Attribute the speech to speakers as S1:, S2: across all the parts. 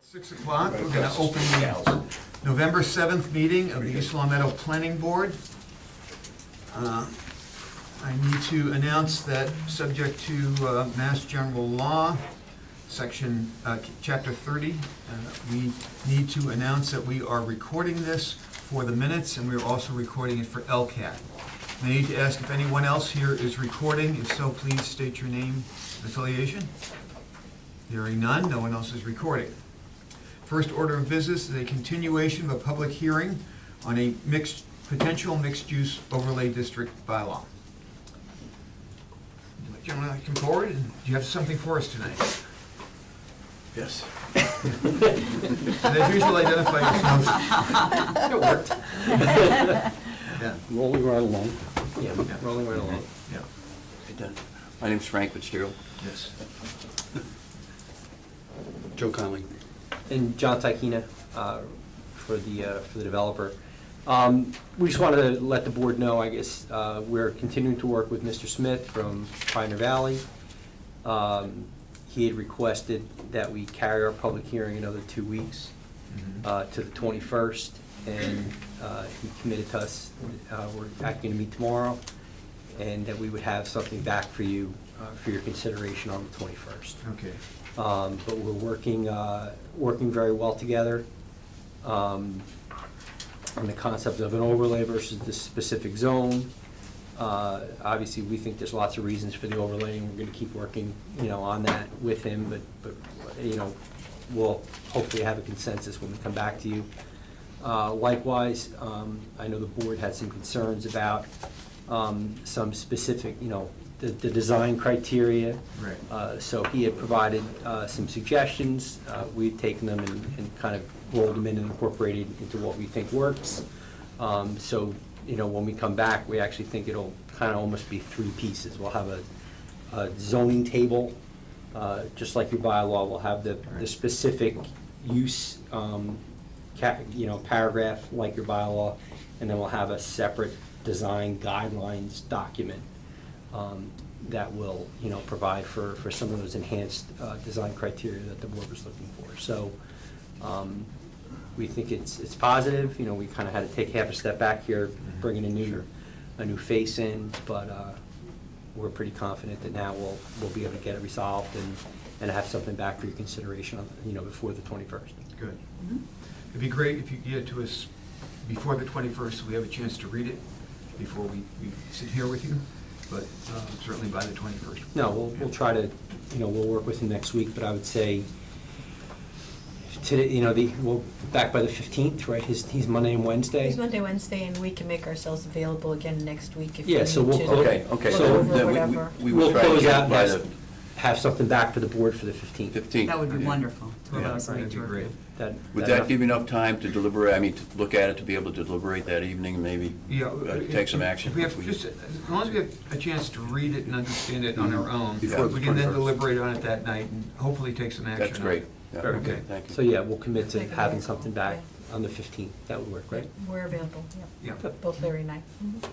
S1: 6 o'clock, we're going to open the November 7th meeting of the East Long Meadow Planning Board. I need to announce that, subject to Mass General Law, Chapter 30, we need to announce that we are recording this for the minutes, and we're also recording it for LCAT. I need to ask if anyone else here is recording. If so, please state your name and affiliation. Hearing none, no one else is recording. First order of business is a continuation of a public hearing on a potential mixed-use overlay district bylaw. Gentlemen, come forward. And do you have something for us tonight?
S2: Yes.
S1: And as usual, identify yourself.
S2: It worked.
S1: Yeah.
S2: Rolling right along.
S1: Yeah.
S2: Rolling right along.
S1: Yeah.
S3: My name's Frank Fitzgerald.
S1: Yes.
S3: Joe Conley.
S2: And John Tykina for the developer. We just wanted to let the board know, I guess, we're continuing to work with Mr. Smith from Pioneer Valley. He had requested that we carry our public hearing another 2 weeks to the 21st, and he committed to us, we're actually going to meet tomorrow, and that we would have something back for you for your consideration on the 21st.
S1: Okay.
S2: But we're working very well together on the concept of an overlay versus the specific zone. Obviously, we think there's lots of reasons for the overlay, and we're going to keep working, on that with him. But we'll hopefully have a consensus when we come back to you. Likewise, I know the board had some concerns about some specific, the design criteria.
S1: Right.
S2: So he had provided some suggestions. We've taken them and kind of rolled them in and incorporated into what we think works. So, when we come back, we actually think it'll kind of almost be 3 pieces. We'll have a zoning table, just like your bylaw. We'll have the specific use, paragraph like your bylaw, and then we'll have a separate design guidelines document that will, provide for some of those enhanced design criteria that the board was looking for. So we think it's positive. We kind of had to take half a step back here, bringing a new face in, but we're pretty confident that now we'll be able to get it resolved and have something back for your consideration, before the 21st.
S1: Good. It'd be great if you could get it to us before the 21st, so we have a chance to read it before we sit here with you. But certainly by the 21st.
S2: No, we'll try to, we'll work with him next week, but I would say today, we'll back by the 15th, right? He's Monday and Wednesday.
S4: It's Monday, Wednesday, and we can make ourselves available again next week if we
S2: Yeah,
S4: need
S2: so we'll
S4: to.
S3: Okay.
S2: So
S3: So
S4: over
S3: then
S4: whatever.
S3: we
S2: We'll
S3: will try to
S2: close
S3: get
S2: out
S3: it by
S2: and
S3: the
S2: have something back for the board for the 15th.
S3: 15th.
S5: That would be
S3: Yeah.
S5: wonderful.
S1: Yeah,
S5: That
S1: that'd be great.
S3: Would that give you enough time to deliberate, to look at it, to be able to deliberate that evening, and maybe
S1: Yeah.
S3: take some action?
S1: If we have just, as long as we have a chance to read it and understand it on our own,
S3: Before
S1: we
S3: the
S1: can then
S3: 21st.
S1: deliberate on it that night and hopefully take some action.
S3: That's great. Yeah,
S2: Very
S3: okay,
S1: good.
S3: thank you.
S2: So yeah, we'll commit to
S4: Make it
S2: having
S4: available.
S2: something back on the 15th. That would work, right?
S4: We're available,
S1: Yeah,
S4: both Larry and I.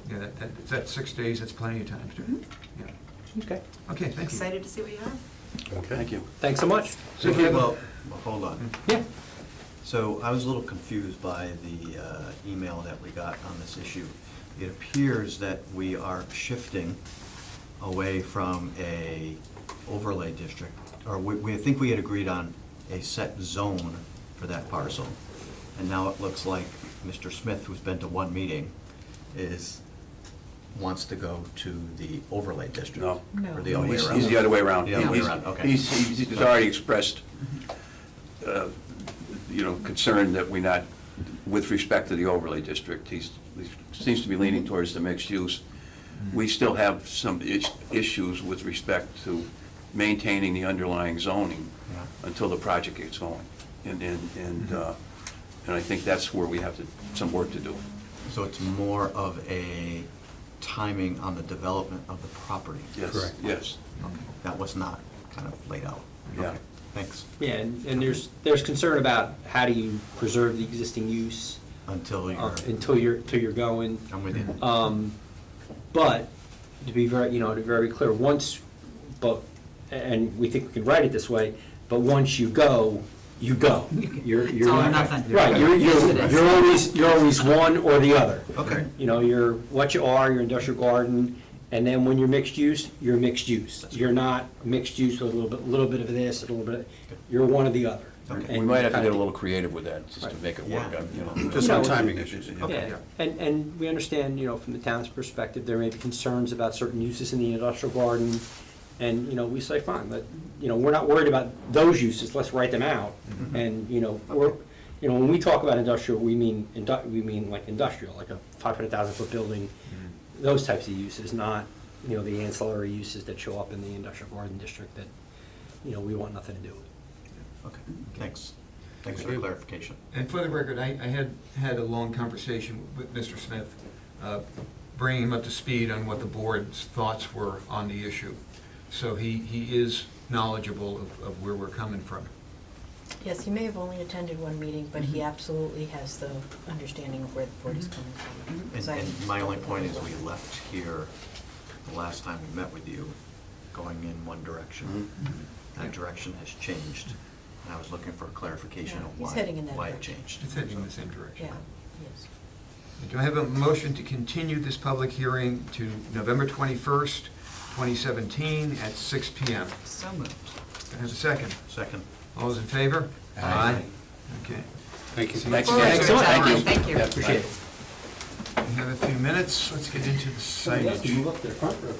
S1: yeah, that's 6 days, that's plenty of time to do it. Yeah.
S2: Okay.
S1: Okay, thank you.
S5: Excited to see what you have.
S3: Okay. Thank you.
S2: Thanks so much.
S1: So if you have a-
S6: Well, hold on.
S2: Yeah.
S6: So I was a little confused by the email that we got on this issue. It appears that we are shifting away from a overlay district, or we think we had agreed on a set zone for that parcel. And now it looks like Mr. Smith, who's been to one meeting, wants to go to the overlay district.
S3: No.
S6: Or the other way around.
S3: He's the other way around.
S6: The other way
S3: He's-
S6: around, okay.
S3: He's already expressed, concern that we not, with respect to the overlay district, he seems to be leaning towards the mixed use. We still have some issues with respect to maintaining the underlying zoning
S6: Yeah.
S3: until the project gets going. And I think that's where we have some work to do.
S6: So it's more of a timing on the development of the property.
S3: Yes.
S2: Correct.
S3: Yes.
S6: Okay. That was not kind of laid out.
S3: Yeah.
S6: Okay, thanks.
S2: Yeah, and there's concern about how do you preserve the existing use
S6: Until
S2: until you're going.
S6: I'm with you.
S2: But to be very clear, and we think we can write it this way, but once you go, you go. You're
S5: It's all or
S2: not-
S5: nothing.
S2: Right, you're always one or the other.
S6: Okay.
S2: You know, you're what you are, you're industrial garden, and then when you're mixed use, you're mixed use. You're not mixed use with a little bit of this, a little bit,
S6: You're
S2: one or the other.
S6: Okay.
S3: We
S2: And
S3: might have to
S2: kinda-
S3: get a little creative with that, just to
S2: Right.
S3: make it work,
S6: Yeah.
S3: you know.
S2: Just on
S3: timing
S2: issues.
S6: Okay.
S2: Yeah, and we understand, you know, from the town's perspective, there may be concerns about certain uses in the industrial garden, and, you know, we say, fine, but, you know, we're not worried about those uses, let's write them out. And, you know, when we talk about industrial, we mean like industrial, like a 500,000-foot building, those types of uses, not, you know, the ancillary uses that show up in the industrial garden district that, you know, we want nothing to do with.
S6: Okay, thanks. Thanks for the clarification.
S1: And for the record, I had a long conversation with Mr. Smith, bringing him up to speed on what the board's thoughts were on the issue. So he is knowledgeable of where we're coming from.
S4: Yes, he may have only attended one meeting, but he absolutely has the understanding of where the board is coming from. 'Cause I-
S6: And my only point is we left here the last time we met with you, going in one direction. That direction has changed. And I was looking for clarification
S4: Yeah,
S6: of
S4: he's
S6: why,
S4: heading in that
S6: why it
S4: direction.
S6: changed.
S1: It's heading in the same direction.
S4: Yeah, yes.
S1: Do I have a motion to continue this public hearing to November 21st, 2017 at 6 PM?
S5: So moved.
S1: Do I have a second?
S6: Second.
S1: All those in favor?
S6: Aye.
S1: Okay.
S3: Thank you.
S1: Thanks.
S5: Thanks,
S3: Thank you.
S5: Thank you.
S2: Appreciate it.
S1: We have a few minutes. Let's get into the signage.
S2: Move up to the front row.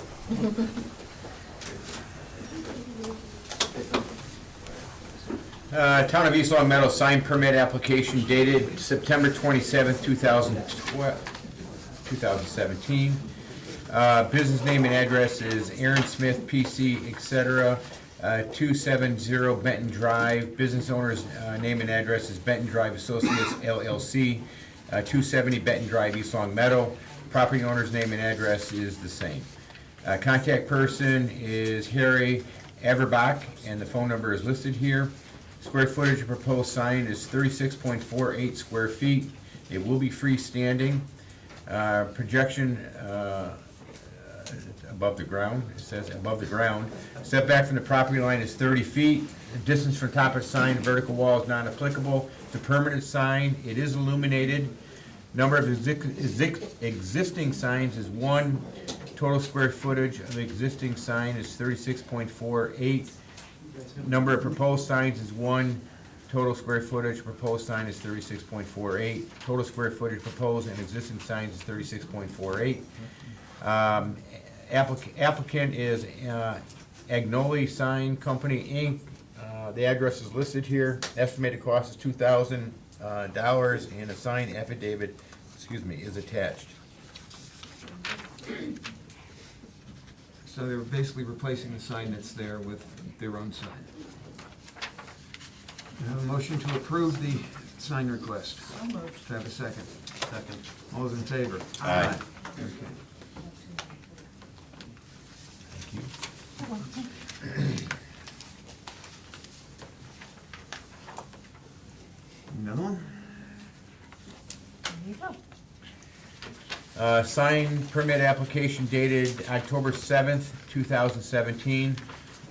S7: Town of East Long Meadow sign permit application dated September 27th, 2017. Business name and address is Aaron Smith, PC, etc., 270 Benton Drive. Business owner's name and address is Benton Drive Associates LLC, 270 Benton Drive, East Long Meadow. Property owner's name and address is the same. Contact person is Harry Averbach, and the phone number is listed here. Square footage of proposed sign is 36.48 square feet. It will be freestanding. Projection above the ground, it says above the ground. Setback from the property line is 30 feet. The distance from top of the sign to vertical wall is not applicable. It's a permanent sign. It is illuminated. Number of existing signs is 1. Total square footage of the existing sign is 36.48. Number of proposed signs is 1. Total square footage of proposed sign is 36.48. Total square footage proposed and existing signs is 36.48. Applicant is Agnoli Sign Company, Inc. The address is listed here. Estimated cost is $2,000, and a sign affidavit, is attached.
S1: So they're basically replacing the sign that's there with their own sign. Do I have a motion to approve the sign request?
S5: So moved.
S1: Do I have a second?
S6: Second.
S1: All those in favor?
S7: Aye.
S1: Okay. Another one?
S5: There you go.
S7: Sign permit application dated October 7th, 2017.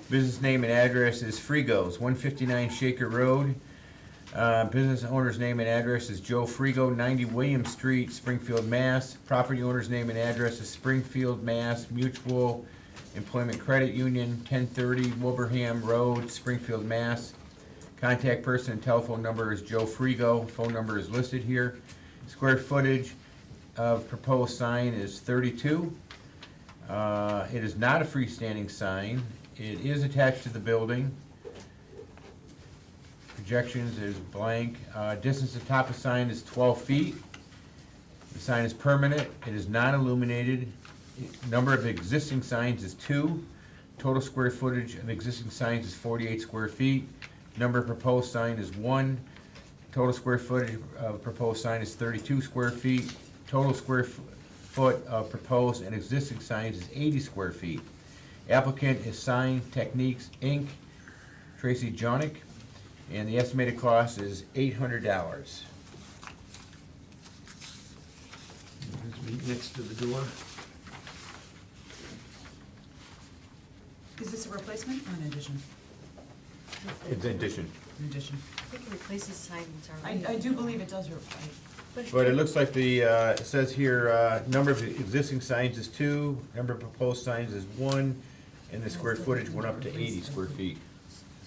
S7: Business name and address is Frigo's, 159 Shaker Road. Business owner's name and address is Joe Frigo, 90 William Street, Springfield, Mass. Property owner's name and address is Springfield, Mass. Mutual Employment Credit Union, 1030 Wilbraham Road, Springfield, Mass. Contact person and telephone number is Joe Frigo. Phone number is listed here. Square footage of proposed sign is 32. It is not a freestanding sign. It is attached to the building. Projections is blank. Distance to top of sign is 12 feet. The sign is permanent. It is not illuminated. Number of existing signs is 2. Total square footage of existing signs is 48 square feet. Number of proposed sign is 1. Total square footage of proposed sign is 32 square feet. Total square foot of proposed and existing signs is 80 square feet. Applicant is Sign Techniques, Inc., Tracy Jonick, and the estimated cost is $800.
S1: Let's meet next to the door.
S5: Is this a replacement or an addition?
S7: It's an addition.
S5: an addition.
S4: I think it replaces signs already.
S5: I do believe it does,
S7: But it looks like it says here, number of existing signs is 2, number of proposed signs is 1, and the square footage went up to 80 square feet.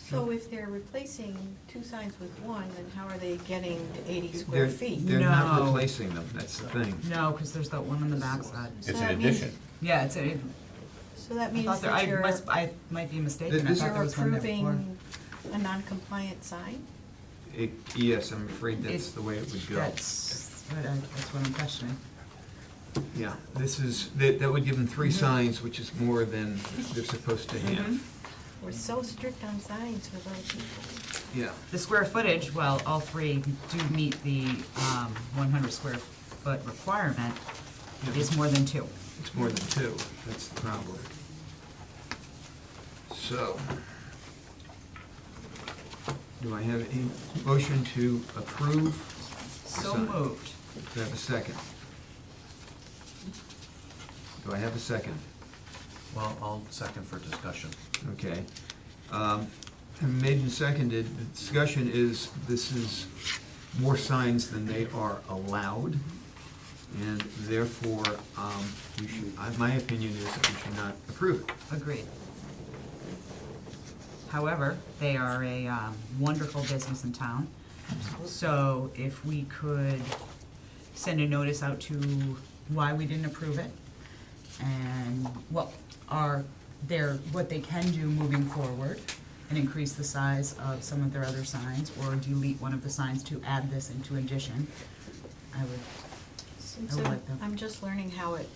S4: So if they're replacing 2 signs with 1, then how are they getting to 80 square
S1: They're,
S4: feet?
S1: they're not
S5: No.
S1: replacing them, that's the thing.
S5: No, because there's that one on the backside.
S4: So
S7: It's
S4: that
S7: an
S4: means-
S7: addition.
S5: Yeah, it's a,
S4: So that
S5: I
S4: means
S5: thought there,
S4: that
S5: I might be mistaken, I
S1: This-
S5: thought there
S4: you're
S5: was one there before.
S4: approving a non-compliant sign?
S1: Yes, I'm afraid that's
S5: It-
S1: the way it would go.
S5: That's what I'm questioning.
S1: Yeah, that would give them 3
S5: Mm-hmm.
S1: signs, which is more than they're supposed to have.
S4: We're so strict on signs for those people.
S1: Yeah,
S5: The square footage, well, all 3 do meet the 100 square foot requirement, is more than 2.
S1: it's more than 2, that's the problem. So, do I have a motion to approve? the
S5: So
S1: sign?
S5: moved.
S1: Do I have a second? Do I have a second?
S6: Well, I'll second for discussion.
S1: Okay. Made and seconded, the discussion is, this is more signs than they are allowed, and therefore, we should, my opinion is that we should not approve it.
S5: Agreed. However, they are a wonderful business in town. So if we could send a notice out to why we didn't approve it and what they can do moving forward and increase the size of some of their other signs or delete one of the signs to add this into addition, I would,
S4: So
S5: like that.
S4: I'm just learning how it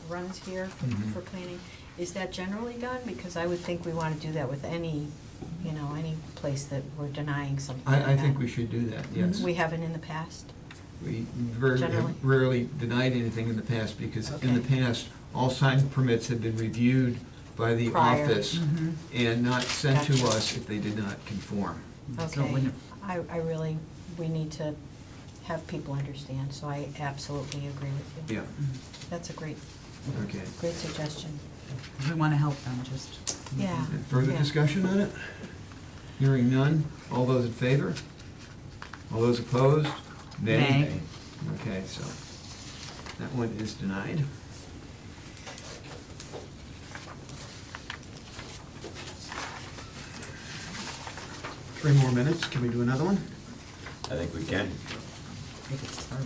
S4: runs here for planning. Is that generally done? Because I would think we want to do that with any place that we're denying something like
S1: I think
S4: that.
S1: we should do that, yes.
S4: We haven't in the past?
S1: We very
S4: Generally?
S1: rarely denied anything in the past, because in the
S4: Okay.
S1: past, all sign permits have been reviewed by the
S4: Prior.
S1: office and not sent to
S4: Gotcha.
S1: us if they did not conform.
S5: so it
S4: Okay,
S5: wouldn't-
S4: we need to have people understand, so I absolutely agree with you.
S1: Yeah,
S4: That's a great
S1: okay.
S4: suggestion.
S5: we want to help them, just.
S4: Yeah.
S1: Further
S4: yeah.
S1: discussion on it? Hearing none, all those in favor? All those opposed?
S5: Nay.
S1: Okay, so that one is denied. Three more minutes, can we do another one?
S6: I think we can.
S5: Take it to start.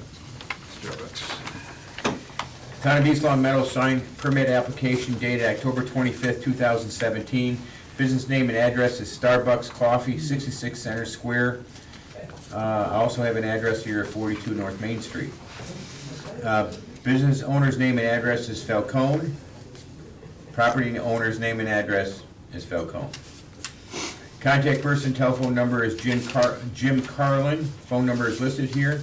S1: Starbucks.
S7: Town of East Long Meadow sign permit application dated October 25th, 2017. Business name and address is Starbucks Coffee, 66 Center Square. I also have an address here at 42 North Main Street. Business owner's name and address is Falcone. Property owner's name and address is Falcone. Contact person telephone number is Jim Carlin. Phone number is listed here.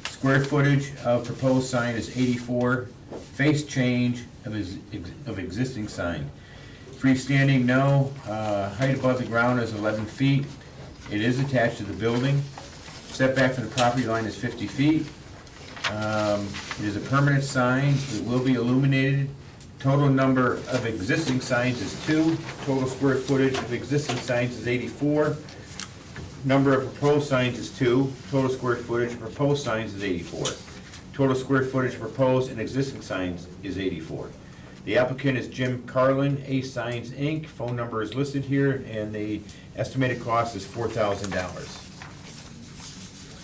S7: Square footage of proposed sign is 84. Face change of existing sign. Freestanding, no. Height above the ground is 11 feet. It is attached to the building. Setback from the property line is 50 feet. It is a permanent sign. It will be illuminated. Total number of existing signs is 2. Total square footage of existing signs is 84. Number of proposed signs is 2. Total square footage of proposed signs is 84. Total square footage of proposed and existing signs is 84. The applicant is Jim Carlin, A Signs, Inc. Phone number is listed here, and the estimated cost is $4,000.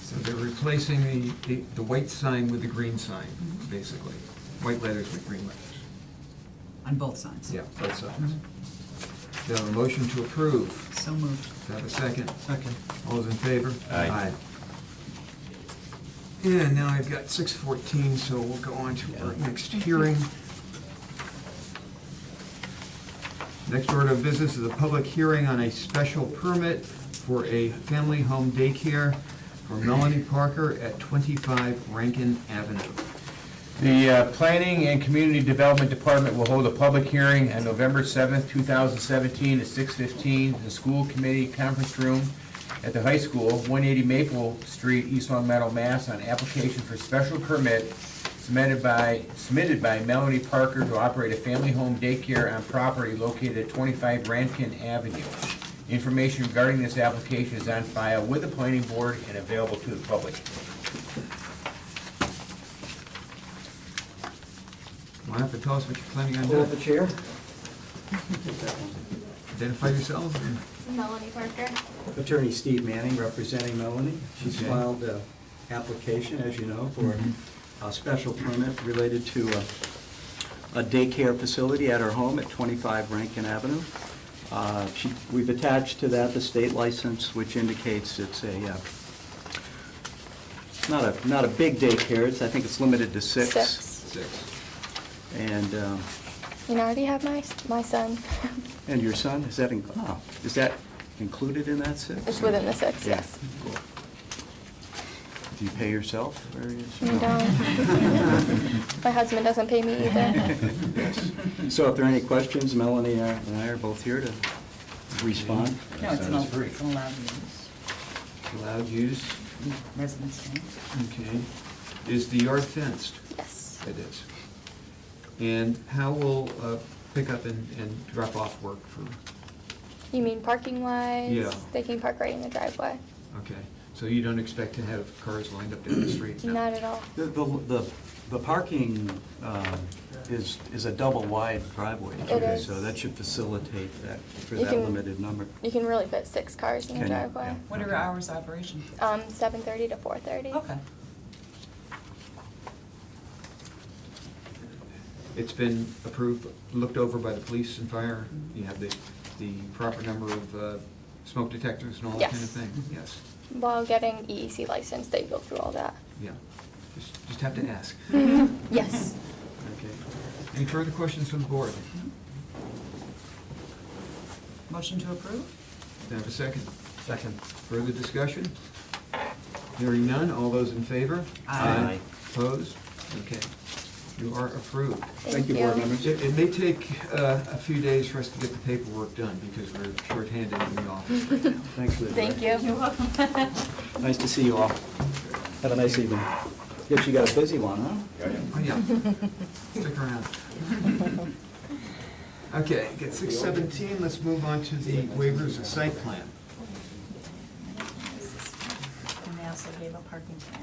S1: So they're replacing the white sign with the green sign, basically. White letters with green letters.
S5: On both sides.
S1: Yeah, both sides. Do I have a motion to approve?
S5: So moved.
S1: Do I have a second?
S6: Second.
S1: All those in favor?
S7: Aye.
S1: And now I've got 6:14, so we'll go on to our next hearing. Next order of business is a public hearing on a special permit for a family home daycare for Melanie Parker at 25 Rankin Avenue.
S7: The Planning and Community Development Department will hold a public hearing on November 7th, 2017 at 6:15 in the School Committee Conference Room at the high school, 180 Maple Street, East Long Meadow, Mass. On application for special permit submitted by Melanie Parker to operate a family home daycare on property located at 25 Rankin Avenue. Information regarding this application is on file with the planning board and available to the public.
S1: Want to tell us what you're planning on
S8: Pull up the
S1: doing?
S8: chair.
S1: Identify yourselves and
S9: Melanie Parker.
S8: Attorney Steve Manning, representing Melanie. She's
S1: Okay.
S8: filed an application, as you know, for a special permit related to a daycare facility at her home at 25 Rankin Avenue. We've attached to that the state license, which indicates it's not a big daycare. I think it's limited to 6.
S1: 6.
S8: And
S9: You know, I already have my son.
S8: and your son, is that included in that 6?
S9: It's within the 6,
S8: Yeah.
S9: yes.
S8: Cool. Do you pay yourself? Or
S9: You don't. My husband doesn't pay me either.
S8: Yes. So if there are any questions, Melanie and I are both here to respond.
S5: No, it's an allowed use,
S1: Allowed use,
S5: residence change.
S1: okay. Is the yard fenced?
S9: Yes.
S1: It is. And how will pick up and drop off work for,
S9: You mean parking wise?
S1: Yeah.
S9: They can park right in the driveway.
S1: okay. So you don't expect to have cars lined up down the street?
S9: Not at all.
S6: The parking is a double wide driveway.
S9: It is.
S6: So that should facilitate that, for
S9: You
S6: that
S9: can-
S6: limited number.
S9: You can really fit 6 cars in the
S6: Can you?
S9: driveway.
S6: Yeah.
S5: What are your hours of operation?
S9: 7:30 to 4:30.
S5: Okay.
S1: It's been approved, looked over by the police and fire? You have the proper number of smoke detectors and all that kind of
S9: Yes.
S1: thing? Yes.
S9: While getting EEC license, they go through all that.
S1: Yeah. Just have to ask.
S9: Yes.
S1: Okay. Any further questions from the board?
S5: Motion to approve?
S1: Do I have a second? Second. Further discussion? Hearing none, all those in favor?
S5: Aye.
S1: Opposed? Okay. You are approved.
S8: Thank you, board members.
S1: It may take a few days for us to get the paperwork done because we're shorthanded in the office right now.
S8: Thanks, Liz.
S9: Thank you.
S8: Nice to see you all. Have a nice evening. Guess you got a busy one, huh?
S1: Oh, yeah. Stick around. Okay, get 6:17, let's move on to the waivers of site plan.
S4: And they also gave a parking plan.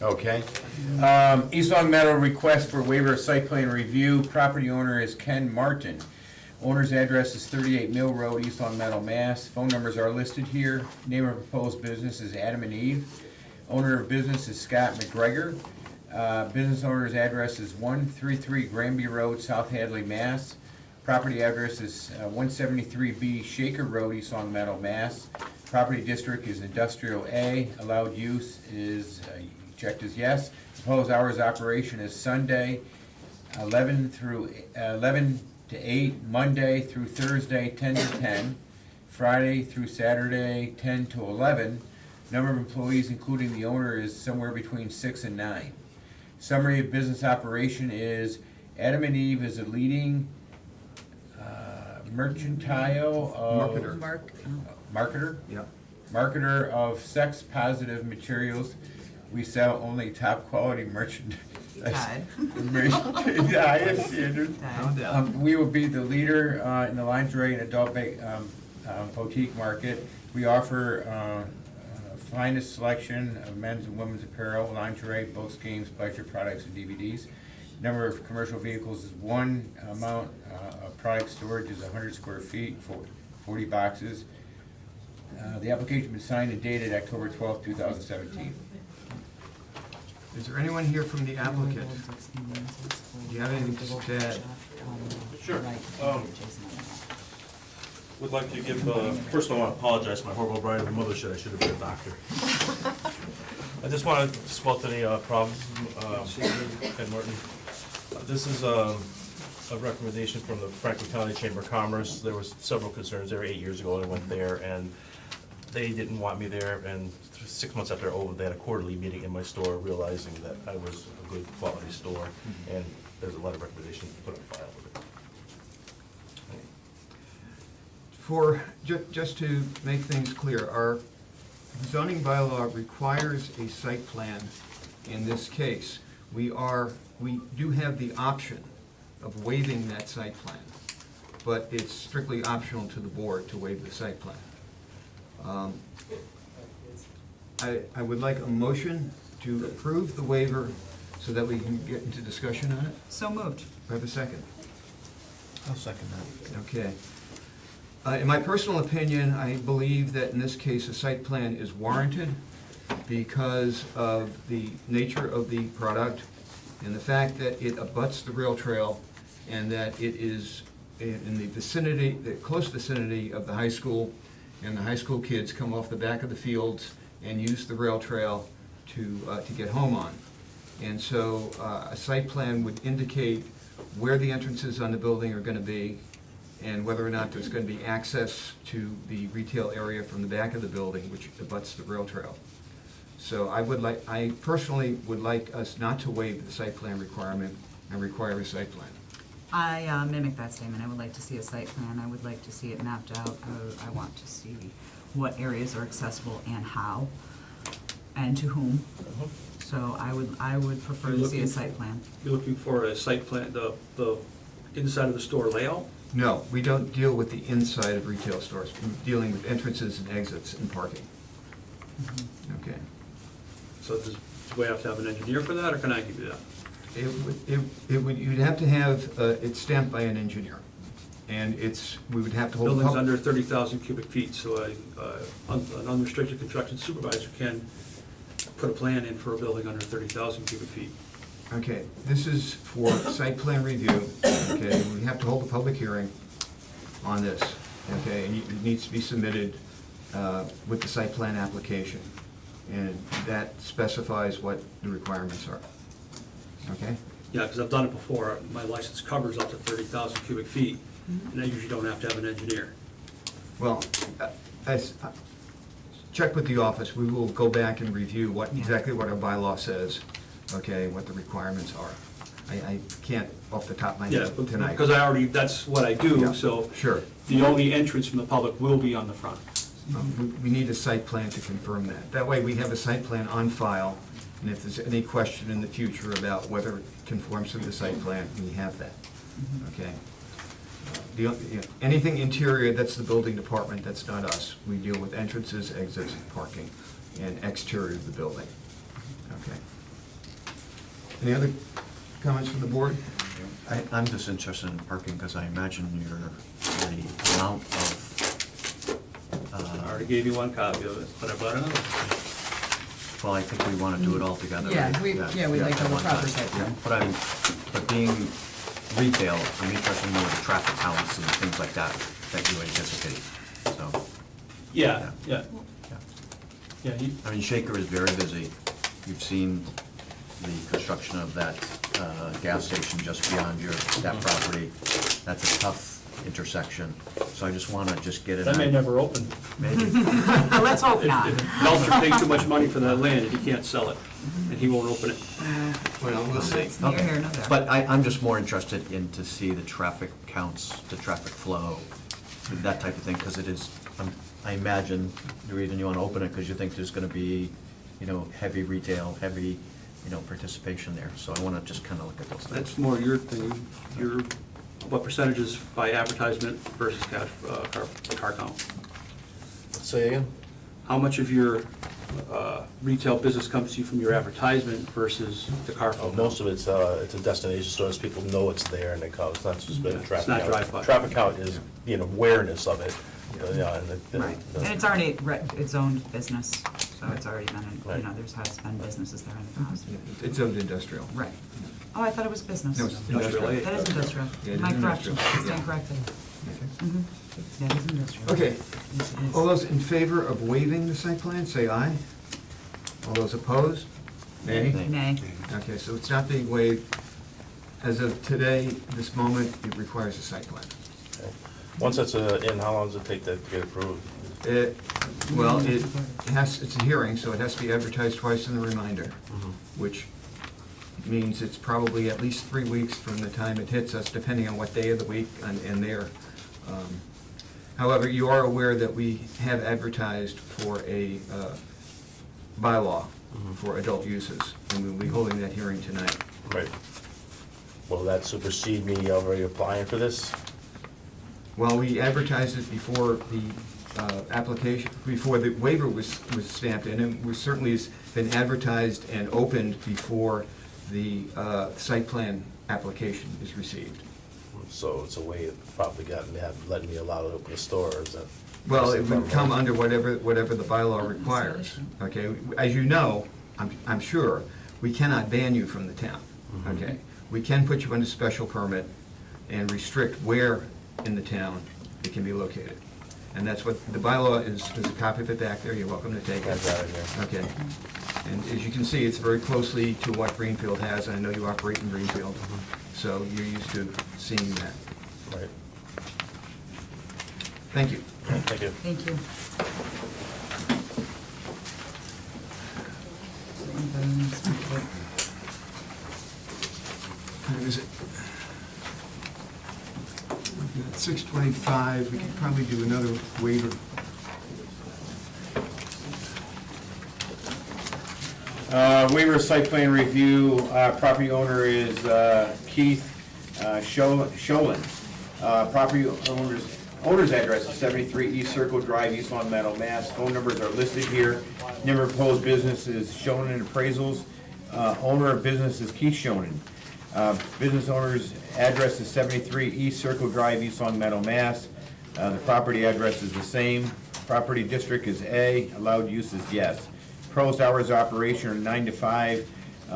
S7: Okay. East Long Meadow request for waiver of site plan review. Property owner is Ken Martin. Owner's address is 38 Mill Road, East Long Meadow, Mass. Phone numbers are listed here. Name of proposed business is Adam and Eve. Owner of business is Scott McGregor. Business owner's address is 133 Granby Road, South Hadley, Mass. Property address is 173B Shaker Road, East Long Meadow, Mass. Property district is Industrial A. Allowed use is, checked as yes. Proposed hours of operation is Sunday, 11 to 8, Monday through Thursday, 10 to 10, Friday through Saturday, 10 to 11. Number of employees, including the owner, is somewhere between 6 and 9. Summary of business operation is Adam and Eve is a leading mercantile of...
S1: Marketer.
S7: Marketer?
S1: Yeah.
S7: Marketer of sex-positive materials. We sell only top-quality merchandise.
S5: Todd.
S7: The highest standards.
S1: Calm down.
S7: We will be the leader in the lingerie and adult boutique market. We offer finest selection of men's and women's apparel, lingerie, boats, games, pleasure products, and DVDs. Number of commercial vehicles is 1. Amount of product storage is 100 square feet, 40 boxes. The application was signed and dated October 12th, 2017.
S1: Is there anyone here from the applicant? Do you have anything to add?
S10: Sure. Would like to give, first I want to apologize for my horrible bride of a mother said I should have been a doctor. I just want to spot any problems, Ken Martin. This is a recommendation from the Franklin County Chamber of Commerce. There was several concerns there 8 years ago. I went there and they didn't want me there, and 6 months after they had a quarterly meeting in my store, realizing that I was a good quality store, and there's a letter of recommendation put on file with it.
S1: Just to make things clear, our zoning bylaw requires a site plan in this case. We do have the option of waiving that site plan. but it's strictly optional to the board to waive the site plan. I would like a motion to approve the waiver so that we can get into discussion on it.
S5: So moved.
S1: Do I have a second?
S6: I'll second that.
S1: Okay. In my personal opinion, I believe that in this case, a site plan is warranted because of the nature of the product and the fact that it abuts the rail trail and that it is in the vicinity, the close vicinity of the high school, and the high school kids come off the back of the fields and use the rail trail to get home on. And so a site plan would indicate where the entrances on the building are gonna be and whether or not there's gonna be access to the retail area from the back of the building, which abuts the rail trail. So I personally would like us not to waive the site plan requirement and require a site plan.
S5: I mimic that statement. I would like to see a site plan. I would like to see it mapped out. I want to see what areas are accessible and how, and to whom. So I would prefer to see a site plan.
S11: You're looking for a site plan, the inside of the store layout?
S1: No, we don't deal with the inside of retail stores. We're dealing with entrances and exits and parking. Okay.
S11: So do we have to have an engineer for that, or can I give you that?
S1: You'd have to have it stamped by an engineer. And we would have to hold.
S11: Building's under 30,000 cubic feet, so an unrestricted construction supervisor can put a plan in for a building under 30,000 cubic feet.
S1: Okay, this is for site plan review, okay? We have to hold a public hearing on this, okay? And it needs to be submitted with the site plan application. And that specifies what the requirements are, okay?
S11: Yeah, because I've done it before. My license covers up to 30,000 cubic feet, and I usually don't have to have an engineer.
S1: Well, check with the office. We will go back and review exactly what our bylaw says, okay, what the requirements are. I can't off the top of my
S11: Yeah,
S1: head tonight.
S11: because that's what I
S1: Yeah,
S11: do, so
S1: sure.
S11: the only entrance from the public will be on the front.
S1: We need a site plan to confirm that. That way, we have a site plan on file, and if there's any question in the future about whether it conforms to the site plan, we have that, okay? Anything interior, that's the building department, that's not us. We deal with entrances, exits, parking, and exterior of the building, okay? Any other comments from the board?
S6: I'm just interested in parking because I imagine the amount of,
S11: I already gave you one copy of it, but I brought another.
S6: well, I think we want to do it all together,
S5: Yeah,
S6: right?
S5: we'd like to have
S6: at
S5: a
S6: one
S5: proper
S6: time.
S5: site plan.
S6: Yeah, but being retail, I'm interested in the traffic counts and things like that you anticipate, so.
S11: Yeah.
S6: Yeah.
S11: Yeah,
S6: I mean, Shaker is very busy. You've seen the construction of that gas station just beyond that property. That's a tough intersection, so I just want to get it.
S11: that may never open.
S6: Maybe.
S5: Let's hope not.
S11: If Belcher pays too much money for that land and he can't sell it, and he won't open it.
S1: Well, we'll see.
S5: Neither here nor there.
S6: But I'm just more interested in to see the traffic counts, the traffic flow, that type of thing, because it is, I imagine, the reason you want to open it, because you think there's going to be, heavy retail, heavy, participation there. So I want to just kind of look at those things.
S11: That's more your thing, what percentages by advertisement versus car count?
S10: Say again?
S11: How much of your retail business comes to you from your advertisement versus the car flow?
S10: Most of it's a destination store, so people know it's there and they come. It's not just been a traffic
S11: not
S10: count.
S11: drive-by.
S10: Traffic count is, awareness of it. Yeah,
S5: And it's already its own business, so it's already been,
S10: Right.
S5: has been businesses there in the past.
S1: It's owned industrial.
S5: Right. Oh, I thought it was business.
S1: No, it's
S11: Industrial.
S5: That is industrial.
S1: Yeah, it is
S5: My correction,
S1: industrial.
S5: stand corrected. That is industrial.
S1: Okay,
S5: Yes, it is.
S1: all those in favor of waiving the site plan, say aye. All those opposed? Nay?
S5: Nay.
S1: Okay, so it's not being waived. As of today, this moment, it requires a site plan.
S10: Once it's in, how long does it take to get approved?
S1: Well, it's a hearing, so it has to be advertised twice in the reminder, which means it's probably at least 3 weeks from the time it hits us, depending on what day of the week and there. However, you are aware that we have advertised for a bylaw for adult uses, and we'll be holding that hearing tonight.
S10: Right. Will that supersede me already applying for this?
S1: Well, we advertised it before the application, before the waiver was stamped, and it was certainly has been advertised and opened before the site plan application is received.
S12: So it's a way of probably letting me allow to open the stores and.
S1: Well, it would come under whatever the bylaw requires, okay? As you know, I'm sure, we cannot ban you from the town, okay? We can put you under special permit and restrict where in the town it can be located. And that's what, the bylaw is, there's a copy of it back there, you're welcome to take it.
S12: I've got it here.
S1: Okay. And as you can see, it's very closely to what Greenfield has, and I know you operate in Greenfield, so you're used to seeing that.
S12: Right.
S1: Thank you.
S12: Thank you.
S5: Thank you.
S1: What is it? We've got 6:25, we could probably do another waiver.
S7: Waiver of site plan review, property owner is Keith Sholin. Property owner's address is 73 East Circle Drive, East Long Meadow, Mass. Phone numbers are listed here. Name of proposed business is Shonin Appraisals. Owner of business is Keith Shonin. Business owner's address is 73 East Circle Drive, East Long Meadow, Mass. The property address is the same. Property district is A. Allowed use is yes. Proposed hours of operation are 9 to 5,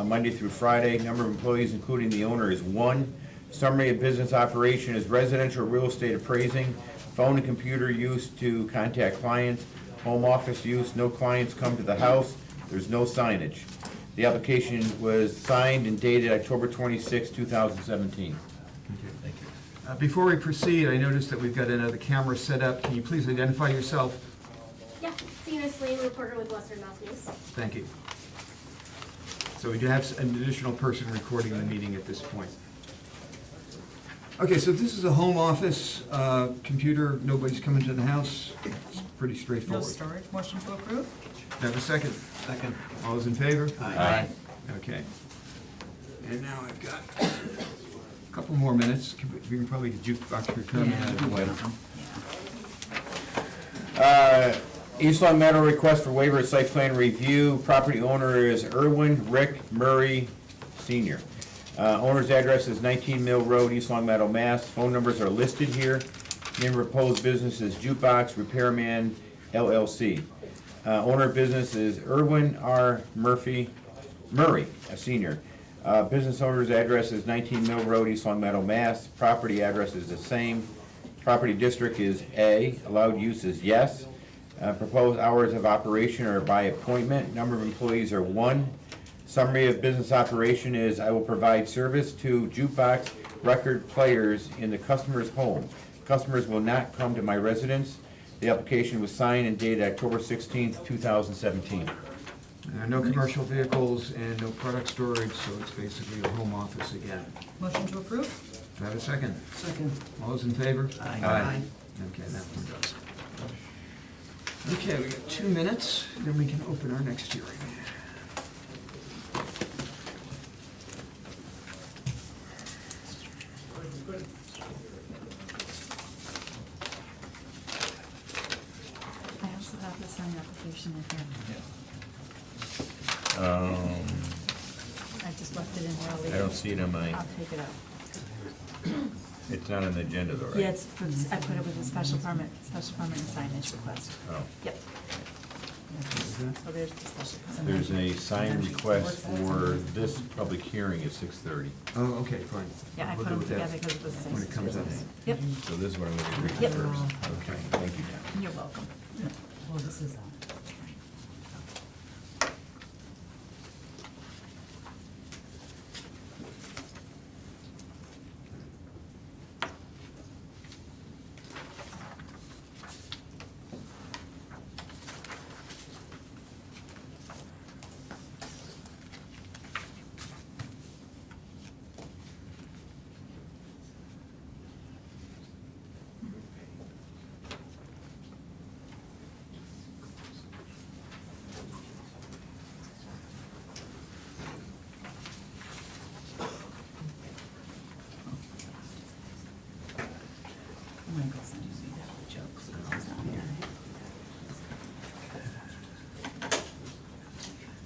S7: Monday through Friday. Number of employees, including the owner, is 1. Summary of business operation is residential real estate appraising, phone and computer use to contact clients, home office use, no clients come to the house, there's no signage. The application was signed and dated October 26, 2017.
S1: Thank you. Before we proceed, I noticed that we've got another camera set up. Can you please identify yourself?
S13: Yeah, Sienna Slane, reporter with Western Mass News.
S1: Thank you. So we do have an additional person recording the meeting at this point. Okay, so this is a home office, computer, nobody's coming to the house. It's pretty
S5: No
S1: straightforward.
S5: storage, motion to approve?
S1: Have a second?
S6: Second.
S1: All those in favor?
S5: Aye.
S1: Okay. And now I've got a couple more minutes. We can probably get jukebox repairman out of the way.
S7: East Long Meadow request for waiver of site plan review. Property owner is Irwin Rick Murray Sr. Owner's address is 19 Mill Road, East Long Meadow, Mass. Phone numbers are listed here. Name of proposed business is Jukebox Repairman LLC. Owner of business is Irwin R. Murray, a senior. Business owner's address is 19 Mill Road, East Long Meadow, Mass. Property address is the same. Property district is A. Allowed use is yes. Proposed hours of operation are by appointment. Number of employees are 1. Summary of business operation is I will provide service to jukebox record players in the customer's home. Customers will not come to my residence. The application was signed and dated October 16th, 2017.
S1: No commercial vehicles and no product storage, so it's basically a home office again.
S5: Motion to approve?
S1: Do I have a second?
S5: Second.
S1: All those in favor?
S5: Aye.
S1: Okay, that one does. Okay, we got 2 minutes, then we can open our next hearing.
S14: I also have the signed application in here. I just left it in here. I'll leave
S7: I don't see it on my,
S14: I'll take it out.
S7: it's not on the agenda though, right?
S14: Yeah, it's, I put it with a special permit and signage request.
S7: Oh.
S14: Yep. So there's the special permit.
S7: There's a signed request for this public hearing at 6:30.
S1: Oh, okay, fine.
S14: Yeah, I
S1: We'll
S14: put
S1: deal
S14: them
S1: with that
S14: together because it was the same.
S1: when it comes up.
S14: Yep,
S7: So this is what I'm going to read
S14: Yep.
S7: first. Okay, thank you, Dan.
S14: you're welcome.
S5: Well, this is,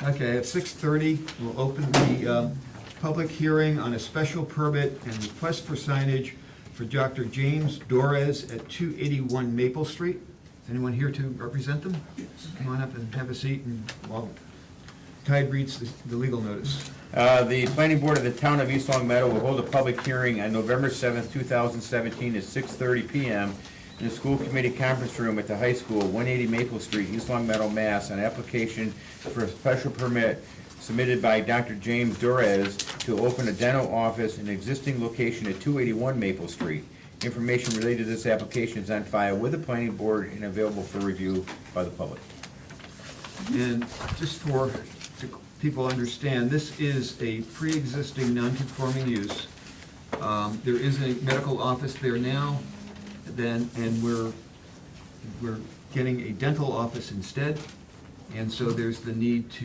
S1: Okay, at 6:30, we'll open the public hearing on a special permit and request for signage for Dr. James Dorez at 281 Maple Street. Is anyone here to represent them? Come on up and have a seat, and while Tide reads the legal notice.
S7: The planning board of the town of East Long Meadow will hold a public hearing on November 7th, 2017 at 6:30 PM in the school committee conference room at the high school, 180 Maple Street, East Long Meadow, Mass. An application for a special permit submitted by Dr. James Dorez to open a dental office in an existing location at 281 Maple Street. Information related to this application is on file with the planning board and available for review by the public.
S1: And just for people understand, this is a pre-existing non-conforming use. There is a medical office there now, and we're getting a dental office instead, and so there's the need to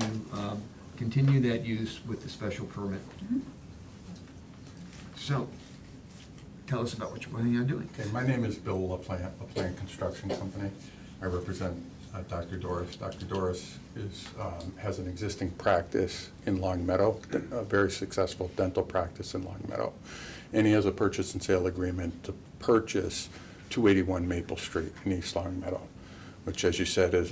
S1: continue that use with the special permit. So, tell us about what you're doing.
S15: Okay, my name is Bill LaPlante Construction Company. I represent Dr. Doris. Dr. Doris has an existing practice in Long Meadow, a very successful dental practice in Long Meadow. And he has a purchase and sale agreement to purchase 281 Maple Street in East Long Meadow, which, as you said, is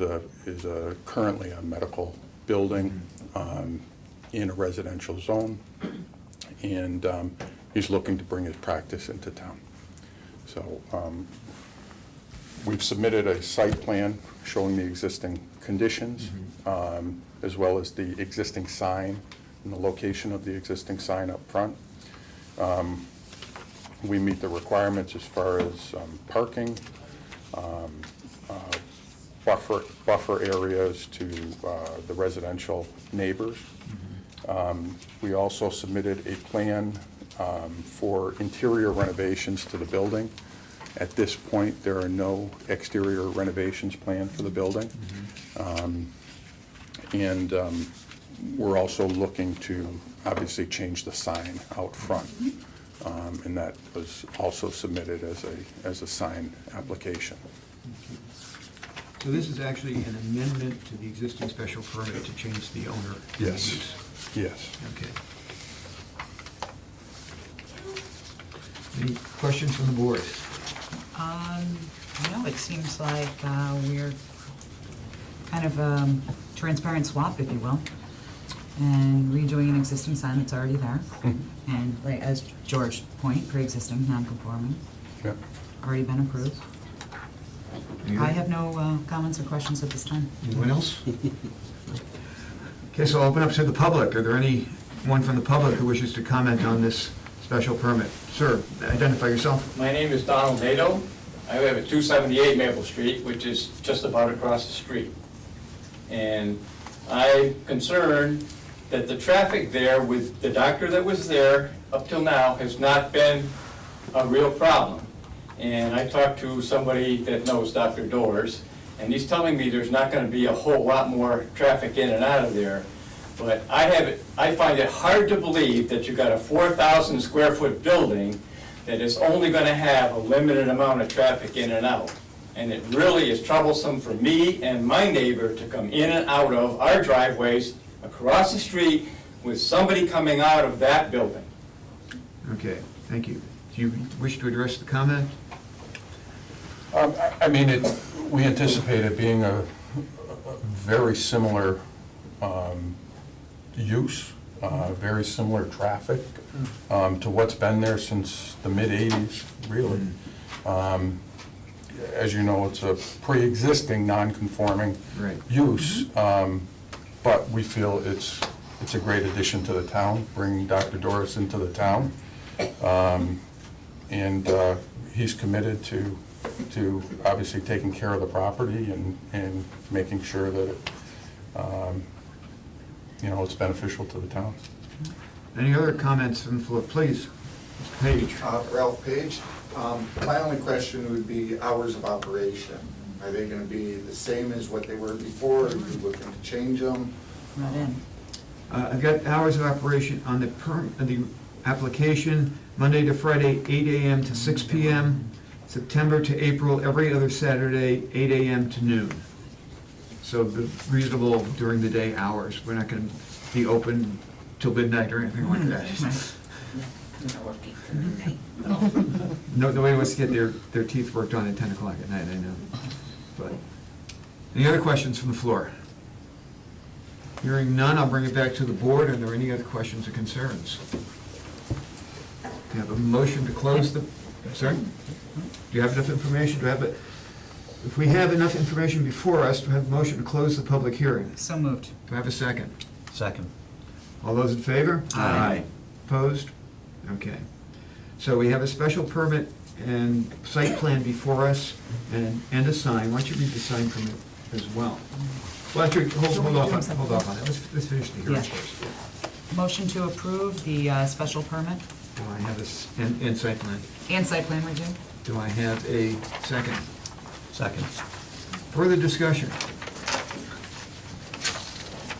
S15: currently a medical building in a residential zone. And he's looking to bring his practice into town. So we've submitted a site plan showing the existing conditions, as well as the existing sign and the location of the existing sign up front. We meet the requirements as far as parking, buffer areas to the residential neighbors. We also submitted a plan for interior renovations to the building. At this point, there are no exterior renovations planned for the building. And we're also looking to obviously change the sign out front. And that was also submitted as a sign application.
S1: So this is actually an amendment to the existing special permit to change the owner.
S15: Yes.
S1: Use.
S15: Yes.
S1: Okay. Any questions from the board?
S5: No, it seems like we're kind of transparent swap, if you will, and redoing an existing sign that's already there. And like, as George point, pre-existing, non-conforming,
S15: Yeah.
S5: already been approved. I have no comments or questions at this time.
S1: Anyone else? Okay, so I'll open up to the public. Are there anyone from the public who wishes to comment on this special permit? Sir, identify yourself.
S16: My name is Donald Nato. I live at 278 Maple Street, which is just about across the street. And I'm concerned that the traffic there with the doctor that was there up till now has not been a real problem. And I talked to somebody that knows Dr. Doors, and he's telling me there's not going to be a whole lot more traffic in and out of there. But I find it hard to believe that you've got a 4,000 square foot building that is only going to have a limited amount of traffic in and out. And it really is troublesome for me and my neighbor to come in and out of our driveways across the street with somebody coming out of that building.
S1: Okay, thank you. Do you wish to address the comment?
S15: I mean, we anticipate it being a very similar use, very similar traffic to what's been there since the mid-'80s, really. As you know, it's a pre-existing non-conforming use, but we feel it's a great addition to the town, bringing Dr. Doris into the town. And he's committed to obviously taking care of the property and making sure that it's beneficial to the town.
S1: Any other comments from the floor? Please, Mr. Page.
S17: Ralph Page. My only question would be hours of operation. Are they going to be the same as what they were before? Are you looking to change them?
S5: Not in.
S1: I've got hours of operation on the application, Monday to Friday, 8 a.m. to 6 p.m., September to April, every other Saturday, 8 a.m. to noon. So the reasonable during the day hours, we're not gonna be open till midnight or anything like that. Nobody wants to get their teeth worked on at 10 o'clock at night, I know. But, any other questions from the floor? Hearing none, I'll bring it back to the board. Are there any other questions or concerns? We have a motion to close the, sorry? Do you have enough information? Do you have it? If we have enough information before us, do I have a motion to close the public hearing?
S5: So moved.
S1: Do I have a second?
S6: Second.
S1: All those in favor?
S6: Aye.
S1: Opposed? Okay. So we have a special permit and site plan before us and a sign. Why don't you read the sign permit as well? Well, actually, hold off on it. Let's finish the hearing
S5: Yeah.
S1: first.
S5: Motion to approve the special permit
S1: Do I have and site plan?
S5: and site plan review.
S1: Do I have a second?
S6: Second.
S1: Further discussion?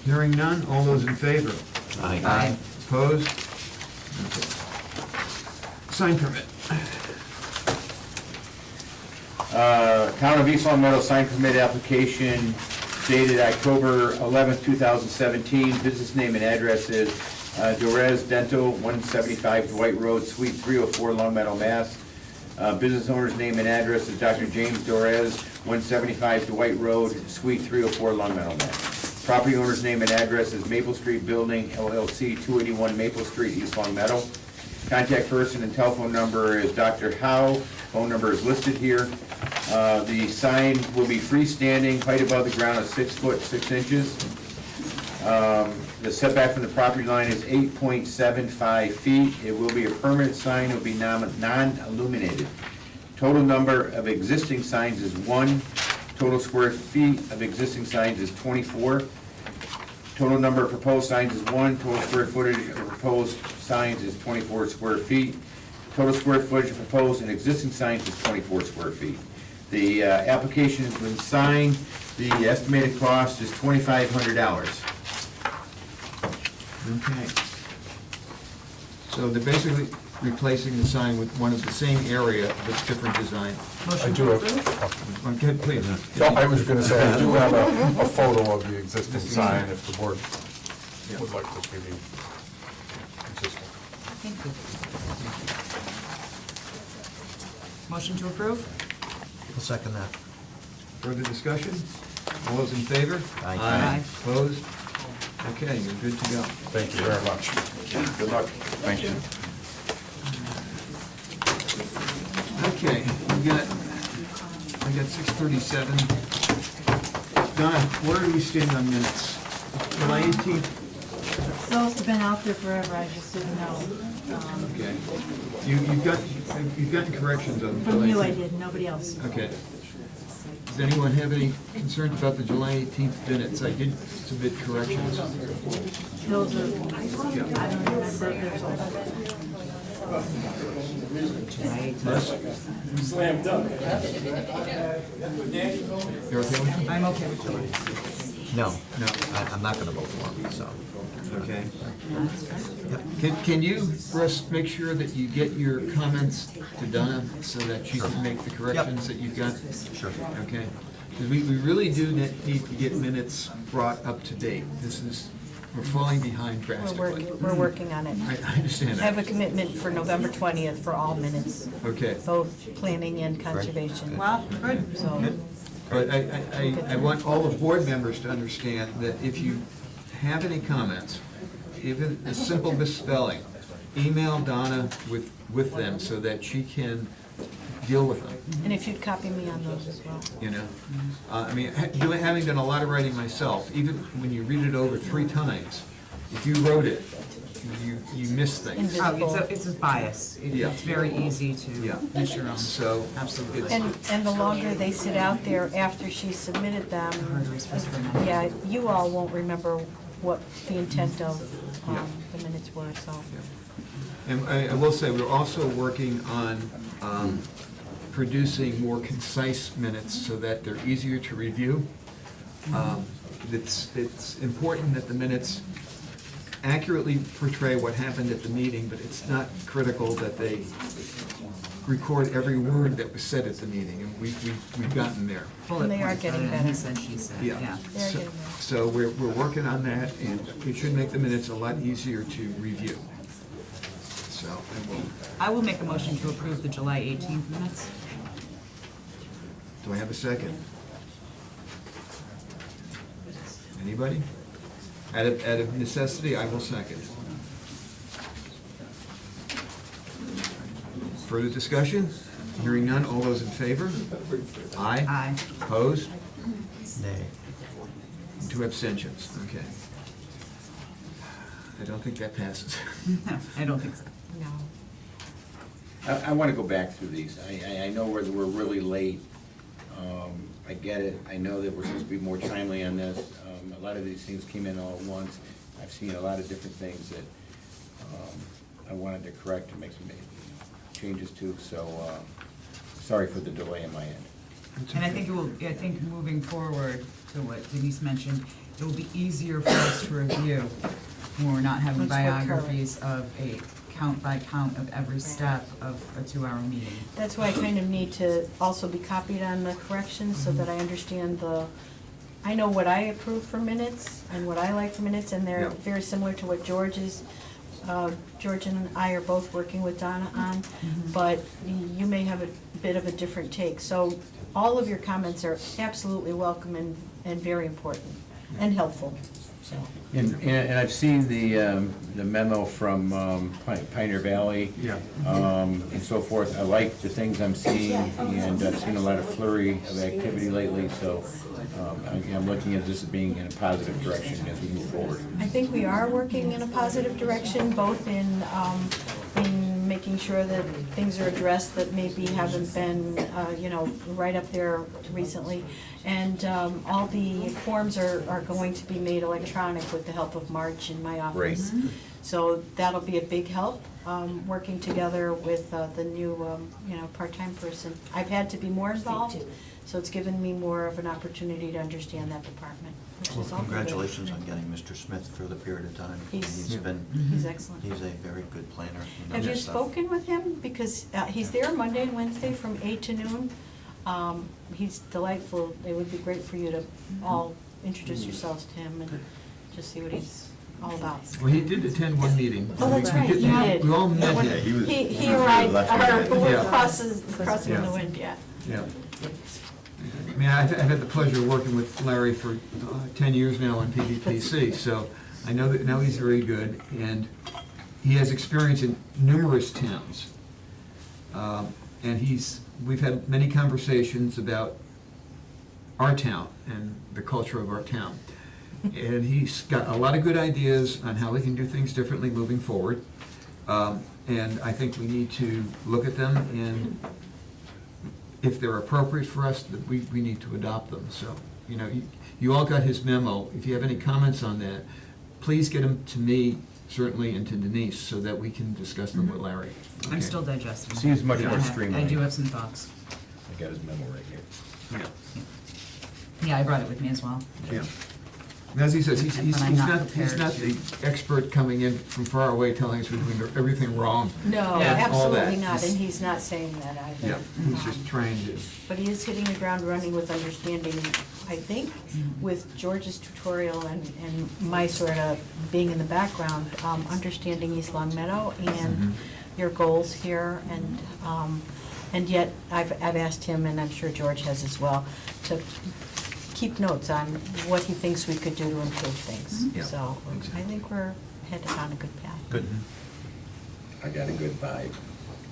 S1: Hearing none, all those in favor?
S6: Aye.
S1: Opposed? Okay. Sign permit.
S7: Town of East Long Meadow sign permit application dated October 11th, 2017. Business name and address is Dorez Dental, 175 Dwight Road, Suite 304, Long Meadow, Mass. Business owner's name and address is Dr. James Dorez, 175 Dwight Road, Suite 304, Long Meadow, Mass. Property owner's name and address is Maple Street Building, LLC, 281 Maple Street, East Long Meadow. Contact person and telephone number is Dr. Howe. Phone number is listed here. The sign will be freestanding, height above the ground is 6 foot 6 inches. The setback from the property line is 8.75 feet. It will be a permanent sign, it will be non-illuminated. Total number of existing signs is 1. Total square feet of existing signs is 24. Total number of proposed signs is 1. Total square footage of proposed signs is 24 square feet. Total square footage of proposed and existing signs is 24 square feet. The application has been signed. The estimated cost is $2,500.
S1: Okay. So they're basically replacing the sign with one of the same area with different design.
S15: I do have,
S1: Go ahead, please.
S15: no, I was gonna say, I do have a photo of the existing sign if the board would like to see the existing.
S5: Thank you. Motion to approve?
S6: I'll second that.
S1: Further discussion? All those in favor?
S5: Aye.
S1: Opposed? Okay, you're good to go.
S15: Thank you very much.
S3: Good luck. Thank you.
S1: Okay, I got 6:37. Donna, where do we stand on minutes? July 18th?
S14: Those have been out there forever, I just didn't know.
S1: Okay. You've gotten corrections on the
S14: From you I
S1: 18th?
S14: did, nobody else.
S1: Okay. Does anyone have any concerns about the July 18th minutes? I did submit corrections.
S14: Those are, I don't remember, there's
S1: Slam dunk. You're okay with it?
S5: I'm okay with July.
S6: No.
S1: No.
S6: I'm not gonna vote for him, so.
S1: Okay. Can you, Russ, make sure that you get your comments to Donna so that she can make the corrections that you've got?
S6: Sure.
S1: Okay? Because we really do need to get minutes brought up to date. We're falling behind drastically.
S4: We're working on it.
S1: I understand
S4: I have a
S1: that.
S4: commitment for November 20th for all minutes,
S1: Okay.
S4: both planning and conservation.
S5: Well, good.
S4: So,
S1: But I want all the board members to understand that if you have any comments, even a simple misspelling, email Donna with them so that she can deal with them,
S4: and if you'd copy me on those as well.
S1: you know? I mean, having done a lot of writing myself, even when you read it over 3 times, if you wrote it, you miss things.
S5: Oh, it's a bias.
S1: Yeah.
S5: It's very easy
S1: Yeah.
S5: to miss your own.
S1: So,
S5: Absolutely.
S4: And the longer they sit out there after she submitted them, yeah, you all won't remember what the intent of the minutes were, so.
S1: and I will say, we're also working on producing more concise minutes so that they're easier to review. It's important that the minutes accurately portray what happened at the meeting, but it's not critical that they record every word that was said at the meeting, and we've gotten there.
S5: Bullet
S4: And they are
S5: points
S4: getting
S5: rather than he
S4: better.
S5: said, she said,
S1: Yeah.
S5: yeah.
S4: They're
S1: So-
S4: getting there.
S1: So we're working on that, and it should make the minutes a lot easier to review. So, and we'll,
S5: I will make a motion to approve the July 18th minutes.
S1: do I have a second? Anybody? Out of necessity, I will second. Further discussion? Hearing none, all those in favor? Aye?
S5: Aye.
S1: Opposed?
S6: Nay.
S1: 2 abstentions, okay. I don't think that passes.
S5: No, I don't think so.
S4: No.
S7: I want to go back through these. I know we're really late. I get it. I know that we're supposed to be more timely on this. A lot of these things came in all at once. I've seen a lot of different things that I wanted to correct and make some changes to, so sorry for the delay on my end.
S5: And I think I think moving forward to what Denise mentioned, it will be easier for us to review when we're not having
S4: Let's work
S5: biographies of a count by count of every step of a 2-hour meeting.
S4: That's why I kind of need to also be copied on the corrections so that I understand I know what I approve for minutes and what I like for minutes, and they're
S1: Yeah.
S4: very similar to what George and I are both working with Donna on, but you may have a bit of a different take. So all of your comments are absolutely welcome and very important and helpful, so.
S7: And I've seen the memo from Pioneer Valley.
S1: Yeah.
S7: And so forth. I like the things I'm seeing, and I've seen a lot of flurry of activity lately, so I'm looking at this as being in a positive direction as we move forward.
S4: I think we are working in a positive direction, both in making sure that things are addressed that maybe haven't been, right up there recently. And all the forms are going to be made electronic with the help of Marge in my office.
S7: Great.
S4: So that'll be a big help, working together with the new, part-time person. I've had to be more involved, so it's given me more of an opportunity to understand that department, which
S6: Well,
S4: is all good.
S6: congratulations on getting Mr. Smith through the period of time.
S4: He's excellent.
S6: He's a very good planner. He
S4: Have
S6: knows
S4: you
S6: his stuff.
S4: spoken with him? Because he's there Monday and Wednesday from 8 to noon. He's delightful. It would be great for you to all introduce yourselves to him and just see what he's all about.
S1: Well, he did attend one meeting.
S4: Oh, that's
S1: We
S4: right, he did.
S1: We all met
S4: When
S1: him.
S4: He arrived,
S1: Yeah.
S4: crossing in the
S1: Yeah.
S4: wind, yeah.
S1: Yeah. I mean, I've had the pleasure of working with Larry for 10 years now on PVPC, so I know he's very good, and he has experience in numerous towns. And we've had many conversations about our town and the culture of our town. And he's got a lot of good ideas on how we can do things differently moving forward. And I think we need to look at them, and if they're appropriate for us, that we need to adopt them. So, you all got his memo. If you have any comments on that, please get them to me, certainly, and to Denise, so that we can discuss them with Larry.
S5: I'm
S1: Okay?
S5: still digesting.
S7: Seems much
S5: I
S7: more
S5: have-
S7: streamlined.
S5: I do have some thoughts.
S7: I got his memo right here.
S1: Yeah.
S5: Yeah, I brought it with me as well.
S1: Yeah. And as he says, he's
S5: But I'm not
S1: not
S5: prepared
S1: the expert coming in from far away telling us we're doing everything wrong.
S4: No,
S5: Yeah.
S1: All that.
S4: absolutely not, and he's not saying that either.
S1: Yeah, he's just trying to,
S4: But he is hitting the ground running with understanding, I think, with George's tutorial and my sort of being in the background, understanding East Long Meadow and your goals here, and yet I've asked him, and I'm sure George has as well, to keep notes on what he thinks we could do to improve things.
S1: Yeah,
S4: So I think we're headed on a good path.
S6: Good.
S7: I got a good vibe.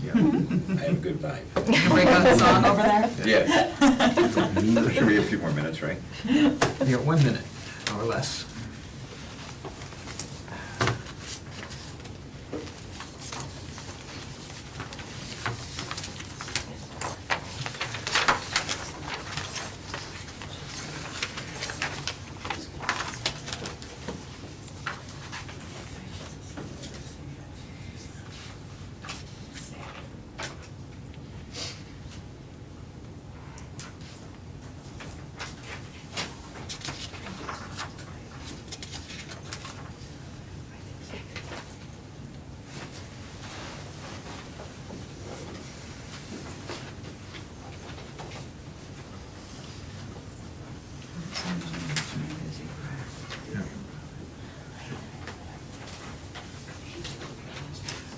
S1: yeah.
S7: I have a good vibe.
S5: Break out the song over there?
S7: Yeah. Sure, we have a few more minutes, right?
S1: You got 1 minute or less.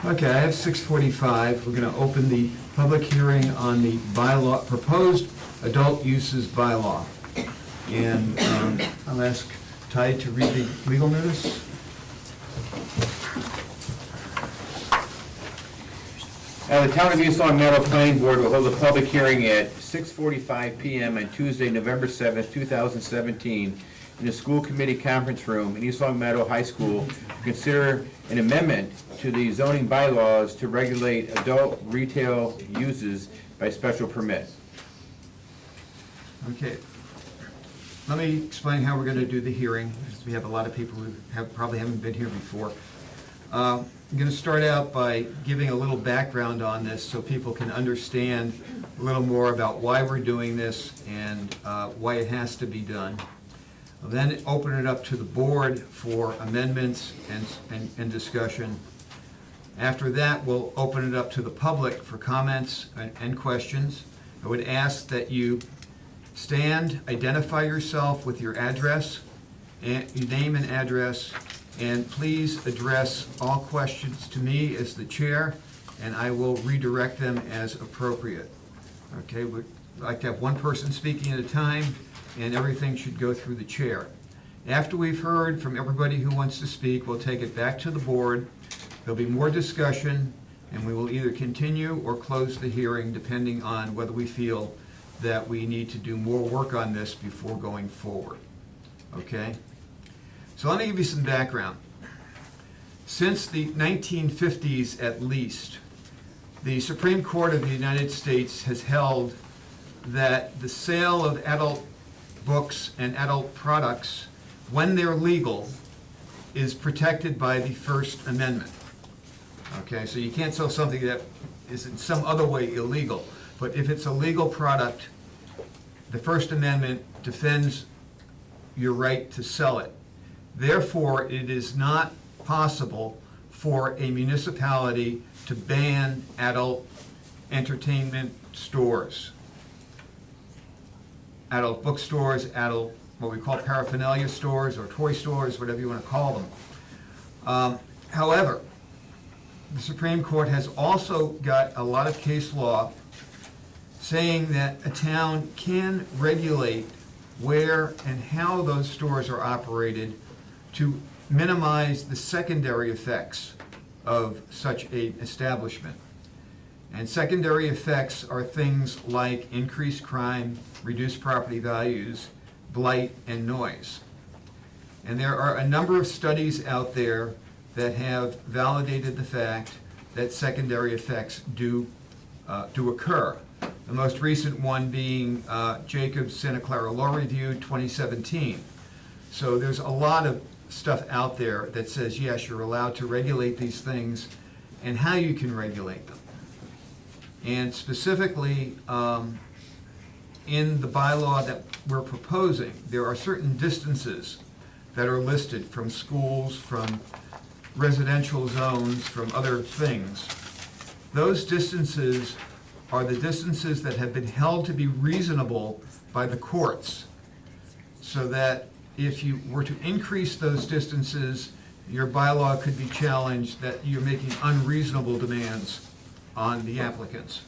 S1: Okay, I have 6:45. We're going to open the public hearing on the bylaw, proposed adult uses bylaw. And I'll ask Ty to read the legal notice.
S7: The Town of East Long Meadow Planning Board will hold a public hearing at 6:45 PM on Tuesday, November 7th, 2017, in the School Committee Conference Room in East Long Meadow High School to consider an amendment to the zoning bylaws to regulate adult retail uses by special permit.
S1: Okay. Let me explain how we're going to do the hearing, because we have a lot of people who probably haven't been here before. I'm going to start out by giving a little background on this so people can understand a little more about why we're doing this and why it has to be done. I'll then open it up to the board for amendments and discussion. After that, we'll open it up to the public for comments and questions. I would ask that you stand, identify yourself with your address, and your name and address, and please address all questions to me as the chair, and I will redirect them as appropriate. Okay, we'd like to have one person speaking at a time, and everything should go through the chair. After we've heard from everybody who wants to speak, we'll take it back to the board. There'll be more discussion, and we will either continue or close the hearing, depending on whether we feel that we need to do more work on this before going forward. Okay? So let me give you some background. Since the 1950s at least, the Supreme Court of the United States has held that the sale of adult books and adult products, when they're legal, is protected by the First Amendment. Okay, so you can't sell something that is in some other way illegal, but if it's a legal product, the First Amendment defends your right to sell it. Therefore, it is not possible for a municipality to ban adult entertainment stores, adult bookstores, adult, what we call paraphernalia stores or toy stores, whatever you want to call them. However, the Supreme Court has also got a lot of case law saying that a town can regulate where and how those stores are operated to minimize the secondary effects of such an establishment. And secondary effects are things like increased crime, reduced property values, blight, and noise. And there are a number of studies out there that have validated the fact that secondary effects do occur. The most recent one being Jacobs Santa Clara Law Review 2017. So there's a lot of stuff out there that says, yes, you're allowed to regulate these things and how you can regulate them. And specifically, in the bylaw that we're proposing, there are certain distances that are listed from schools, from residential zones, from other things. Those distances are the distances that have been held to be reasonable by the courts, so that if you were to increase those distances, your bylaw could be challenged that you're making unreasonable demands on the applicants.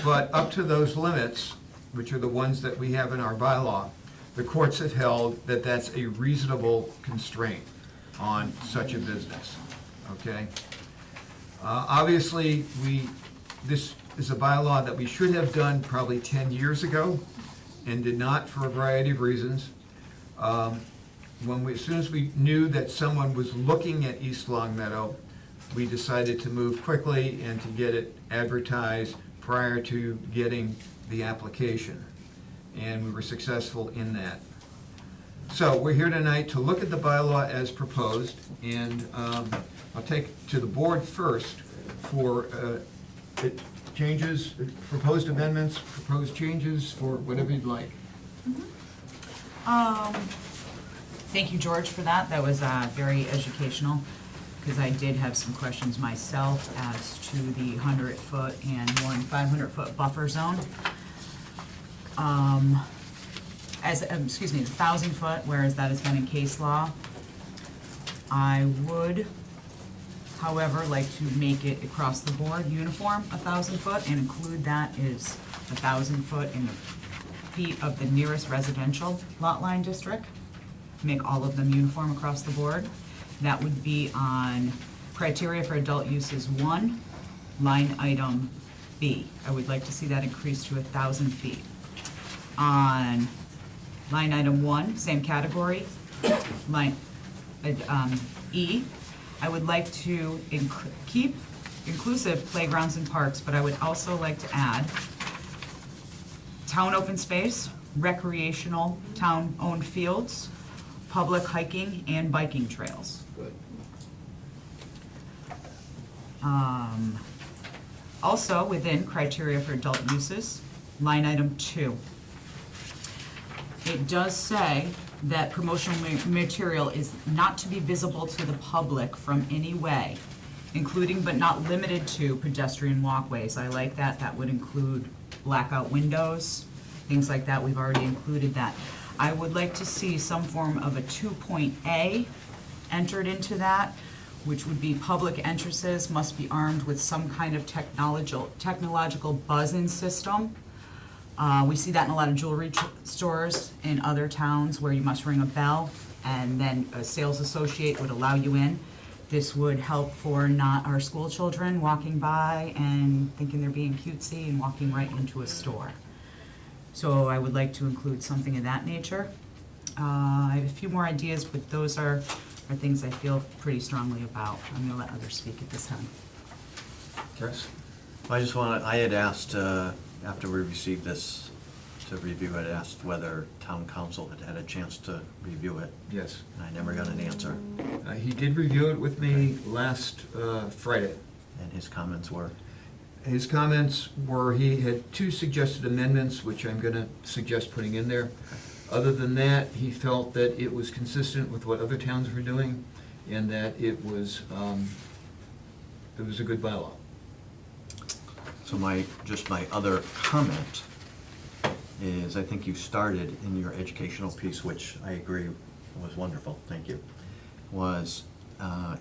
S1: But up to those limits, which are the ones that we have in our bylaw, the courts have held that that's a reasonable constraint on such a business, okay? Obviously, this is a bylaw that we should have done probably 10 years ago and did not for a variety of reasons. As soon as we knew that someone was looking at East Long Meadow, we decided to move quickly and to get it advertised prior to getting the application. And we were successful in that. So we're here tonight to look at the bylaw as proposed, and I'll take to the board first for changes, proposed amendments, proposed changes, for whatever you'd like.
S5: Thank you, George, for that. That was very educational, because I did have some questions myself as to the 100-foot and one 500-foot buffer zone. Excuse me, the 1,000-foot, whereas that has been in case law. I would however, like to make it across the board uniform, 1,000 foot, and include that is 1,000 foot in the feet of the nearest residential lot line district. Make all of them uniform across the board. That would be on criteria for adult uses 1, line item B. I would like to see that increased to 1,000 feet. On line item 1, same category, line E, I would like to keep inclusive playgrounds and parks, but I would also like to add town open space, recreational town-owned fields, public hiking and biking trails.
S1: Good.
S5: Also, within criteria for adult uses, line item 2. It does say that promotional material is not to be visible to the public from any way, including but not limited to pedestrian walkways. I like that. That would include blackout windows, things like that. We've already included that. I would like to see some form of a 2.A entered into that, which would be public entrances must be armed with some kind of technological buzz-in system. We see that in a lot of jewelry stores in other towns where you must ring a bell and then a sales associate would allow you in. This would help for not our school children walking by and thinking they're being cutesy and walking right into a store. So I would like to include something of that nature. I have a few more ideas, but those are things I feel pretty strongly about. I'm gonna let others speak at this time.
S1: Chris?
S6: I had asked, after we received this to review it, asked whether town council had had a chance to review it.
S1: Yes.
S6: And I never got an answer.
S1: He did review it with me last Friday.
S6: And his comments were?
S1: His comments were, he had 2 suggested amendments, which I'm going to suggest putting in there. Other than that, he felt that it was consistent with what other towns were doing, and that it was a good bylaw.
S6: So my other comment is, I think you started in your educational piece, which I agree was wonderful, thank you, was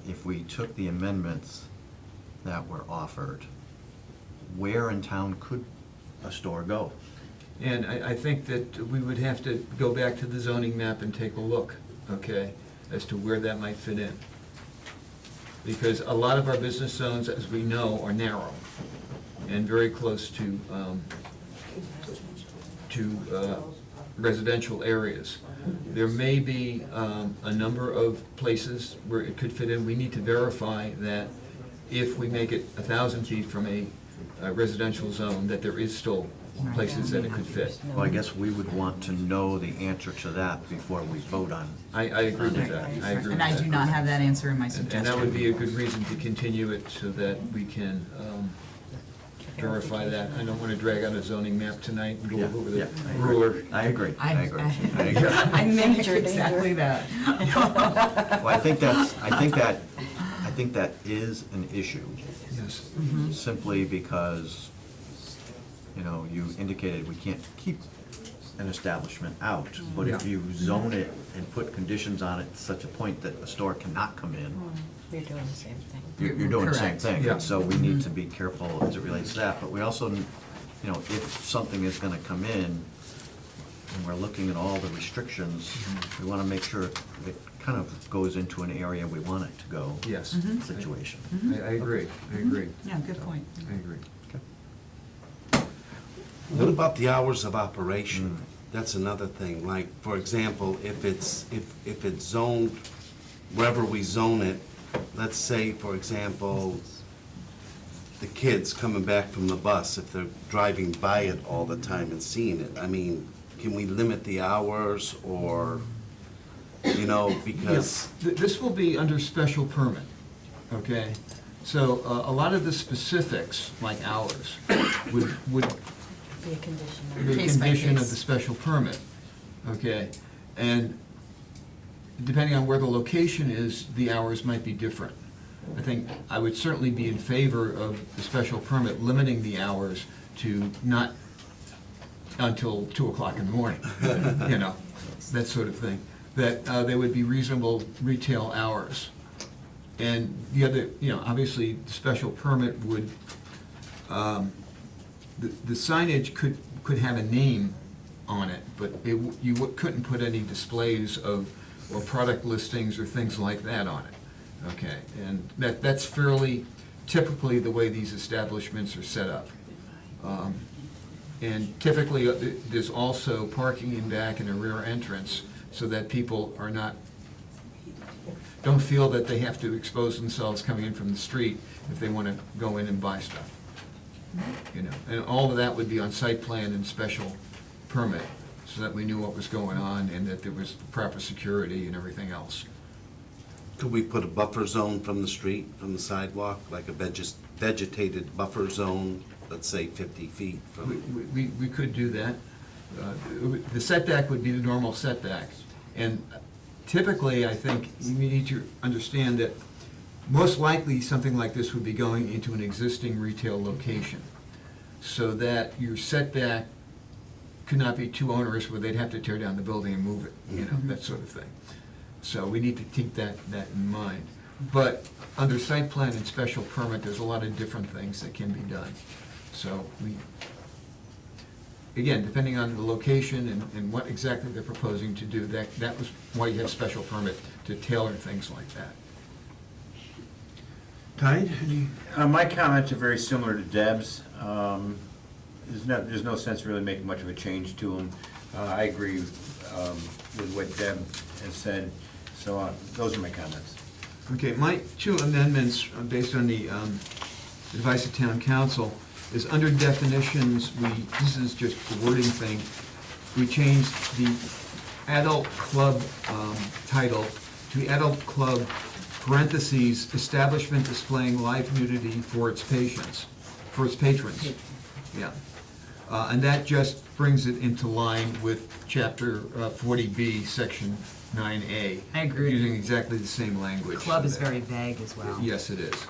S6: if we took the amendments that were offered, where in town could a store go?
S1: And I think that we would have to go back to the zoning map and take a look, okay, as to where that might fit in. Because a lot of our business zones, as we know, are narrow and very close to residential areas. There may be a number of places where it could fit in. We need to verify that if we make it 1,000 feet from a residential zone, that there is still places that it could fit.
S6: Well, I guess we would want to know the answer to that before we vote on.
S1: I agree with that. I agree with
S5: And I
S1: that.
S5: do not have that answer in my suggestion.
S1: And that would be a good reason to continue it so that we can verify that. I don't want to drag out a zoning map tonight and go over the ruler.
S6: I agree.
S5: I think exactly that.
S6: Well, I think that is an issue.
S1: Yes.
S6: Simply because, you know, you indicated we can't keep an establishment out, but if you zone it and put conditions on it to such a point that a store cannot come in,
S4: You're doing the same thing.
S6: you're doing the same
S5: Correct.
S6: thing.
S1: Yeah.
S6: So we need to be careful as it relates to that, but we also, you know, if something is gonna come in and we're looking at all the restrictions, we wanna make sure it kind of goes into an area we want it to go.
S1: Yes.
S6: Situation.
S1: I agree. I agree.
S5: Yeah, good point.
S1: I agree.
S18: What about the hours of operation? That's another thing. Like, for example, if it's zoned, wherever we zone it, let's say, for example, the kids coming back from the bus, if they're driving by it all the time and seeing it, I mean, can we limit the hours or, you know, because...
S1: This will be under special permit, okay? So a lot of the specifics, like hours, would
S4: Be a condition.
S1: be a
S5: Case by
S1: condition of
S5: case.
S1: the special permit, okay? And depending on where the location is, the hours might be different. I think I would certainly be in favor of the special permit limiting the hours to not until 2 o'clock in the morning, you know, that sort of thing. That they would be reasonable retail hours. And the other, obviously, the special permit would, the signage could have a name on it, but you couldn't put any displays of, or product listings or things like that on it, okay? And that's fairly typically the way these establishments are set up. And typically, there's also parking in back and a rear entrance, so that people don't feel that they have to expose themselves coming in from the street if they want to go in and buy stuff. And all of that would be on site plan and special permit, so that we knew what was going on and that there was proper security and everything else.
S18: Could we put a buffer zone from the street, from the sidewalk, like a vegetated buffer zone, let's say 50 feet from?
S1: We could do that. The setback would be the normal setback. And typically, I think you need to understand that most likely something like this would be going into an existing retail location, so that your setback could not be too onerous where they'd have to tear down the building and move it, that sort of thing. So we need to keep that in mind. But under site plan and special permit, there's a lot of different things that can be done. So again, depending on the location and what exactly they're proposing to do, that was why you have special permit, to tailor things like that. Tide, any?
S7: My comments are very similar to Deb's. There's no sense really making much of a change to them. I agree with what Deb has said, so those are my comments.
S1: Okay, my two amendments, based on the advice of town council, is under definitions, this is just a wording thing, we changed the adult club title to adult club, parentheses, establishment displaying live nudity for its patrons. Yeah. And that just brings it into line with chapter 40B, section 9A.
S5: I agree.
S1: Using exactly the same language.
S5: Club is very vague as well.
S1: Yes, it is.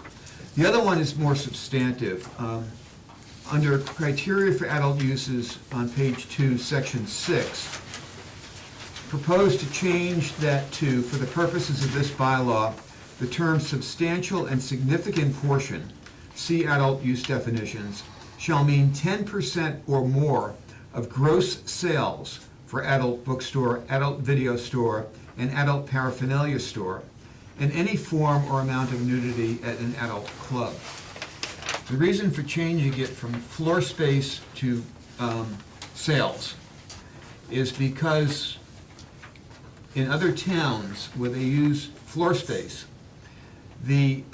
S1: The other one is more substantive. Under criteria for adult uses on page 2, section 6, propose to change that to, for the purposes of this bylaw, the term substantial and significant portion, see adult use definitions, shall mean 10% or more of gross sales for adult bookstore, adult video store, and adult paraphernalia store, and any form or amount of nudity at an adult club. The reason for changing it from floor space to sales is because in other towns where they use floor space, the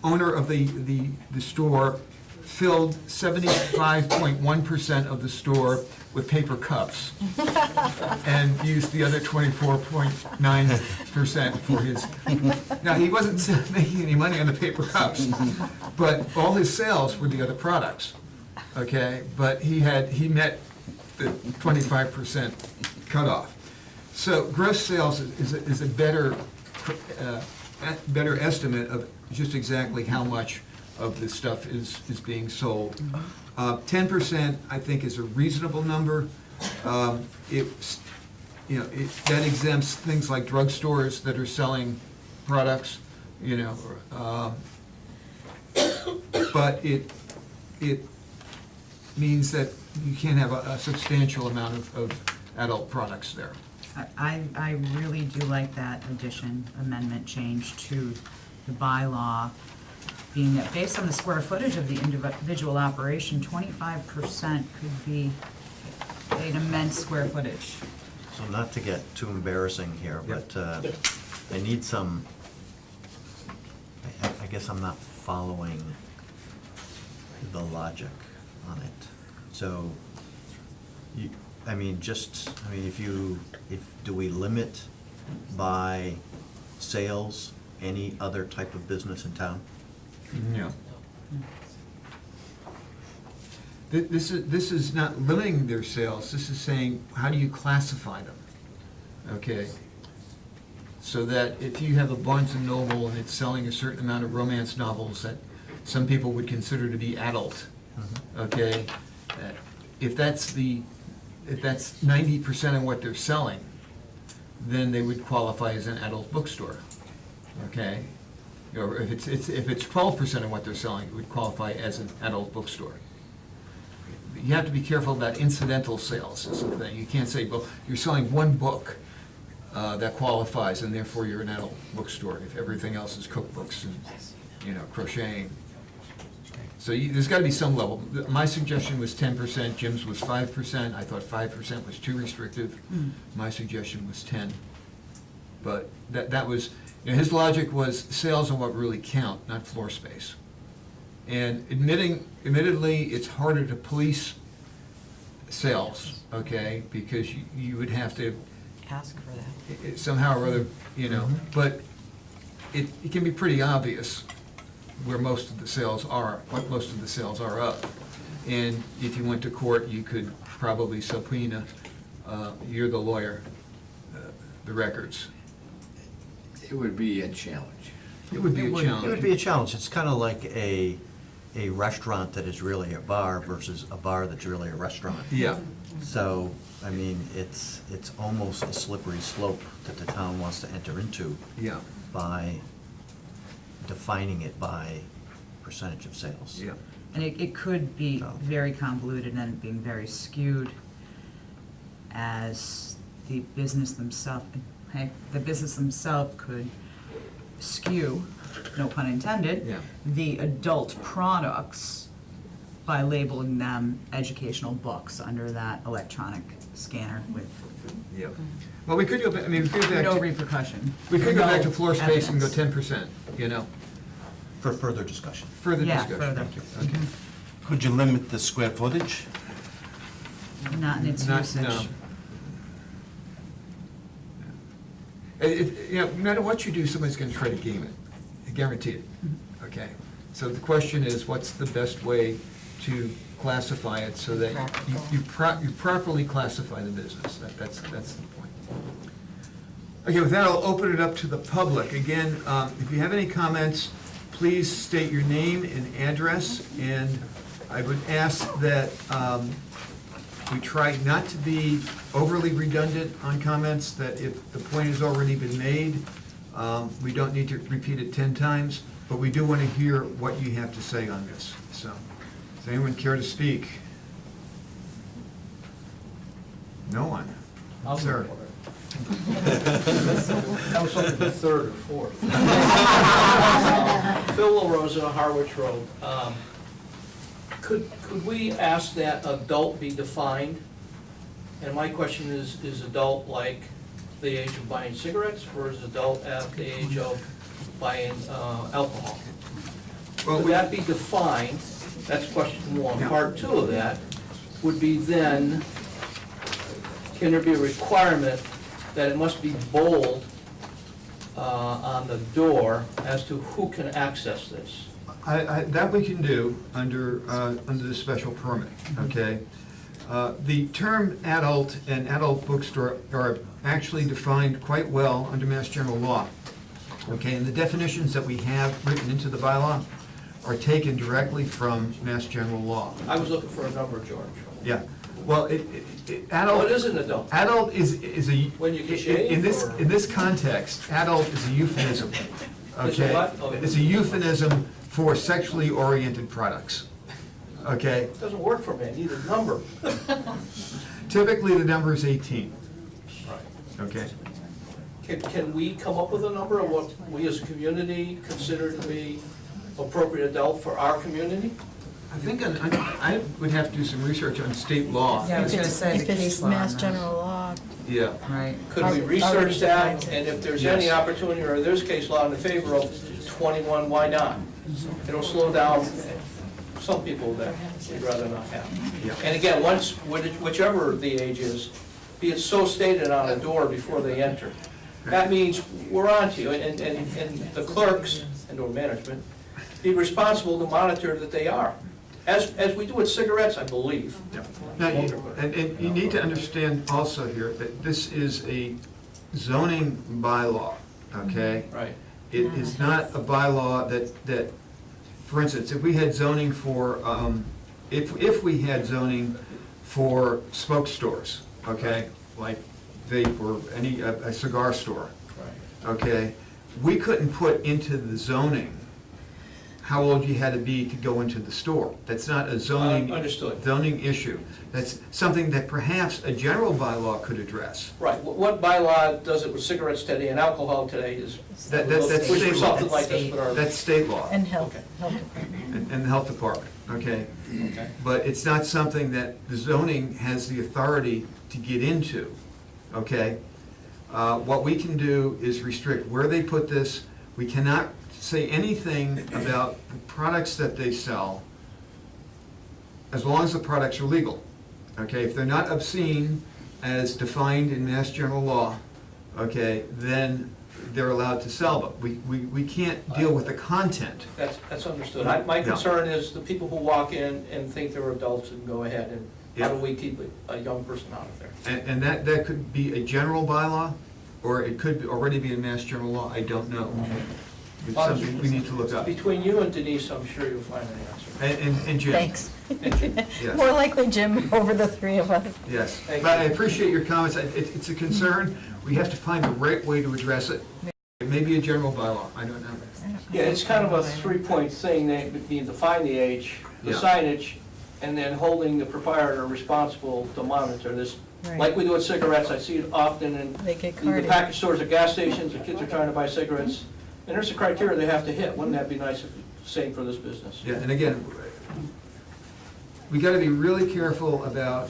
S1: owner of the store filled 75.1% of the store with paper cups and used the other 24.9% for his. Now, he wasn't making any money on the paper cups, but all his sales were the other products, okay? But he met the 25% cutoff. So gross sales is a better estimate of just exactly how much of this stuff is being sold. 10%, I think, is a reasonable number. That exempts things like drugstores that are selling products, but it means that you can't have a substantial amount of adult products there.
S5: I really do like that amendment change to the bylaw, being that based on the square footage of the individual operation, 25% could be an immense square footage.
S6: So not to get too embarrassing here, but I need some, I guess I'm not following the logic on it. So, do we limit by sales any other type of business in town?
S1: Yeah. This is not limiting their sales, this is saying, how do you classify them? Okay? So that if you have a Barnes and Noble and it's selling a certain amount of romance novels that some people would consider to be adult, okay? If that's 90% of what they're selling, then they would qualify as an adult bookstore. okay? Or if it's 12% of what they're selling, it would qualify as an adult bookstore. You have to be careful about incidental sales is the thing. You can't say, well, you're selling one book that qualifies, and therefore you're an adult bookstore, if everything else is cookbooks and, crocheting. So there's gotta be some level. My suggestion was 10%, Jim's was 5%. I thought 5% was too restrictive. My suggestion was 10. But that was, his logic was sales are what really count, not floor space. And admittedly, it's harder to police sales, okay, because you would have to
S4: Ask for that.
S1: somehow or other, but it can be pretty obvious where most of the sales are, what most of the sales are of. And if you went to court, you could probably subpoena, you're the lawyer, the records.
S7: It would be a challenge.
S1: It would be a challenge.
S6: It would be a challenge. It's kind of like a restaurant that is really a bar versus a bar that's really a restaurant.
S1: Yeah.
S6: So, I mean, it's almost a slippery slope that the town wants to enter into.
S1: Yeah.
S6: By defining it by percentage of sales.
S1: Yeah.
S5: And it could be very convoluted and being very skewed as the business themselves could skew, no pun intended, the adult products by labeling them educational books under that electronic scanner with
S1: Yeah. Well, we could go back, we could go back
S5: no
S1: to.
S5: repercussion.
S1: We could go back to
S5: No
S1: floor space and go
S5: evidence.
S6: 10%, For further discussion.
S1: Further
S5: Yeah,
S1: discussion.
S5: further.
S1: Okay.
S18: Could you limit the square footage?
S5: Not in its
S1: Not-
S5: usage.
S1: no. No matter what you do, somebody's gonna try to game it, guaranteed, okay? So the question is, what's the best way to classify it so that you properly classify the business? That's the point. Okay, with that, I'll open it up to the public. Again, if you have any comments, please state your name and address, and I would ask that we try not to be overly redundant on comments, that if the point has already been made, we don't need to repeat it 10 times, but we do want to hear what you have to say on this. So, does anyone care to speak? No one? Sir?
S19: I was looking for third or fourth. Phil LaRosa, Harwich Road. Could we ask that adult be defined? And my question is adult like the age of buying cigarettes, or is adult at the age of buying alcohol? Could that be defined? That's question one. Part two of that would be then, can there be a requirement that it must be bold on the door as to who can access this?
S1: That we can do under the special permit, okay? The term adult and adult bookstore are actually defined quite well under Mass General Law, okay? And the definitions that we have written into the bylaw are taken directly from Mass General Law.
S19: I was looking for a number, George.
S1: Yeah, well, adult.
S19: What is an adult?
S1: Adult is a.
S19: When you can shave, or-
S1: In this context, adult is a euphemism,
S19: Is a
S1: okay?
S19: what? Okay.
S1: It's a euphemism for sexually oriented products, okay?
S19: It doesn't work for me, I need a number.
S1: Typically, the number is 18,
S19: Right.
S1: okay?
S19: Can we come up with a number of what we as a community consider to be appropriate adult for our community?
S1: I think I would have to do some research on state law.
S5: Yeah, I was gonna say
S4: If
S5: the
S4: it's
S5: case law on
S4: Mass
S5: that.
S4: General law,
S1: Yeah.
S5: Right.
S19: Could we
S4: Already
S19: research that,
S4: defines it.
S19: and if there's
S1: Yes.
S19: any opportunity, or there's case law in the favor of 21, why not? It'll slow down some people that we'd rather not have.
S1: Yeah.
S19: And again, whichever the age is, be it so stated on a door before they enter. That means we're on to you, and the clerks and/or management be responsible to monitor that they are. As we do with cigarettes, I believe.
S1: Now, and you need to understand also here that this is a zoning bylaw, okay?
S19: Right.
S1: It is not a bylaw that, for instance, if we had zoning for, if we had zoning for smoke stores, okay? Like vape or a cigar store, okay? we couldn't put into the zoning how old you had to be to go into the store. That's not a zoning.
S19: Understood.
S1: Zoning issue. That's something that perhaps a general bylaw could address.
S19: Right, what bylaw does it with cigarettes today and alcohol today is,
S1: That's
S19: wish
S1: state
S19: for
S1: law.
S19: something like this, but our.
S1: That's state law
S4: And health department.
S1: and the health department, okay?
S19: Okay.
S1: But it's not something that the zoning has the authority to get into, okay? What we can do is restrict where they put this. We cannot say anything about the products that they sell as long as the products are legal, okay? If they're not obscene as defined in Mass General Law, okay, then they're allowed to sell them. We can't deal with the content.
S19: That's understood. My
S1: Yeah.
S19: concern is the people who walk in and think they're adults and go ahead, and how do
S1: Yeah.
S19: we keep a young person out of there?
S1: And that could be a general bylaw, or it could already be in Mass General Law, I don't know. It's something we need to look up.
S19: Between you and Denise, I'm sure you'll find an answer.
S1: And Jim.
S4: Thanks.
S1: Yes.
S4: More likely Jim over the three of us.
S1: Yes,
S19: Thank
S1: but
S19: you.
S1: I appreciate your comments. It's a concern. We have to find the right way to address it. It may be a general bylaw, I don't know.
S19: Yeah, it's kind of a three-point thing, they being define the age, the
S1: Yeah.
S19: signage, and then holding the proprietor responsible to monitor this.
S4: Right.
S19: Like we do with cigarettes, I see it often in
S4: They get
S19: the
S4: carded.
S19: package stores at gas stations, the kids are trying to buy cigarettes, and there's a criteria they have to hit. Wouldn't that be nice if, same for this business?
S1: Yeah, and again, we gotta be really careful about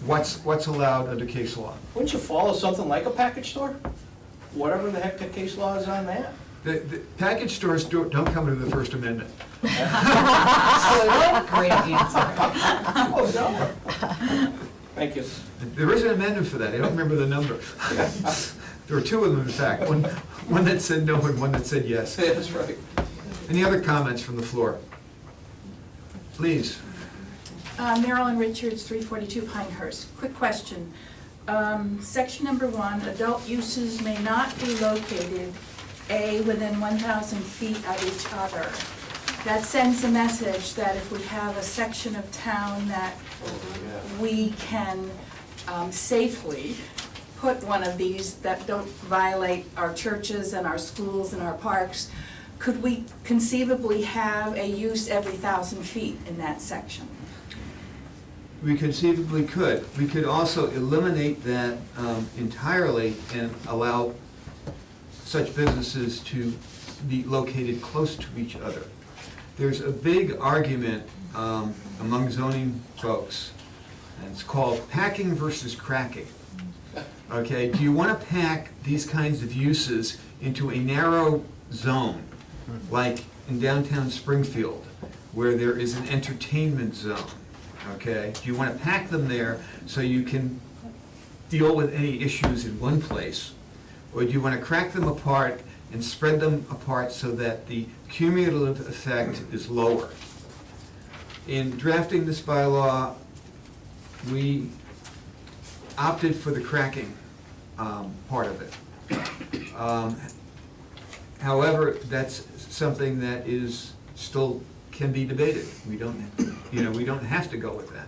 S1: what's allowed under case law.
S19: Wouldn't you follow something like a package store? Whatever the heck the case law is on that.
S1: The package stores don't come under the First Amendment.
S5: Great answer.
S19: Oh, no. Thank you.
S1: There is an amendment for that, I don't remember the number. There were two of them, in fact, one that said no and one that said yes.
S19: That's right.
S1: Any other comments from the floor? Please.
S20: Marilyn Richards, 342 Pinehurst. Quick question. Section number 1, adult uses may not be located, A, within 1,000 feet of each other. That sends a message that if we have a section of town that we can safely put one of these that don't violate our churches and our schools and our parks, could we conceivably have a use every 1,000 feet in that section?
S1: We conceivably could. We could also eliminate that entirely and allow such businesses to be located close to each other. There's a big argument among zoning folks, and it's called packing versus cracking. Okay, do you want to pack these kinds of uses into a narrow zone, like in downtown Springfield, where there is an entertainment zone? Okay, do you want to pack them there so you can deal with any issues in one place? Or do you want to crack them apart and spread them apart so that the cumulative effect is lower? In drafting this bylaw, we opted for the cracking part of it. However, that's something that is still can be debated. We don't, we don't have to go with that.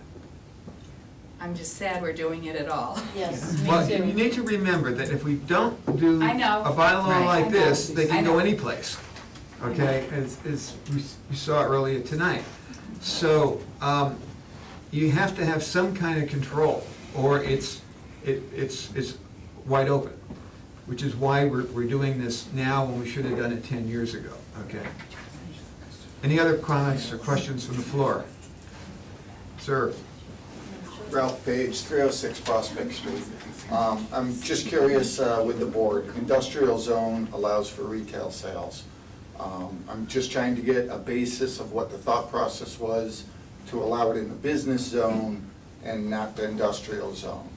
S20: I'm just sad we're doing it at all.
S4: Yes,
S1: But you need to remember that if we don't do
S20: I know.
S1: a bylaw
S20: Right.
S1: like
S20: I
S1: this,
S20: know.
S1: they
S20: I
S1: can
S20: know.
S1: go anyplace, okay? As we saw earlier tonight. So you have to have some kind of control, or it's wide open, which is why we're doing this now when we should have done it 10 years ago, okay? Any other comments or questions from the floor? Sir?
S17: Ralph Page, 306 Prospect Street. I'm just curious with the board, industrial zone allows for retail sales. I'm just trying to get a basis of what the thought process was to allow it in the business zone and not the industrial zone.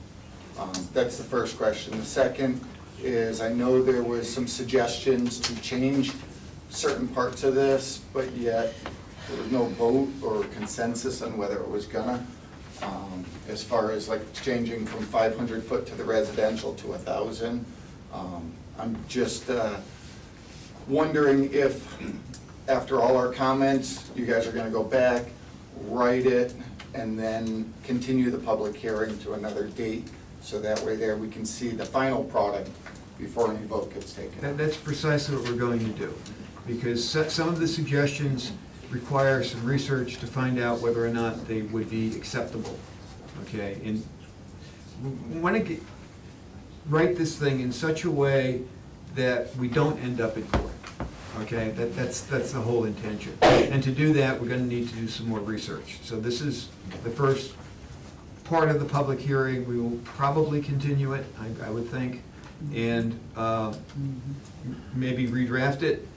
S17: That's the first question. The second is, I know there was some suggestions to change certain parts of this, but yet there was no vote or consensus on whether it was gonna. As far as like changing from 500 foot to the residential to 1,000. I'm just wondering if, after all our comments, you guys are gonna go back, write it, and then continue the public hearing to another date, so that way there we can see the final product before any vote gets taken.
S1: That's precisely what we're going to do, because some of the suggestions require some research to find out whether or not they would be acceptable, okay? And we want to write this thing in such a way that we don't end up in court, okay? That's the whole intention. And to do that, we're going to need to do some more research. So this is the first part of the public hearing. We will probably continue it, I would think, and maybe redraft it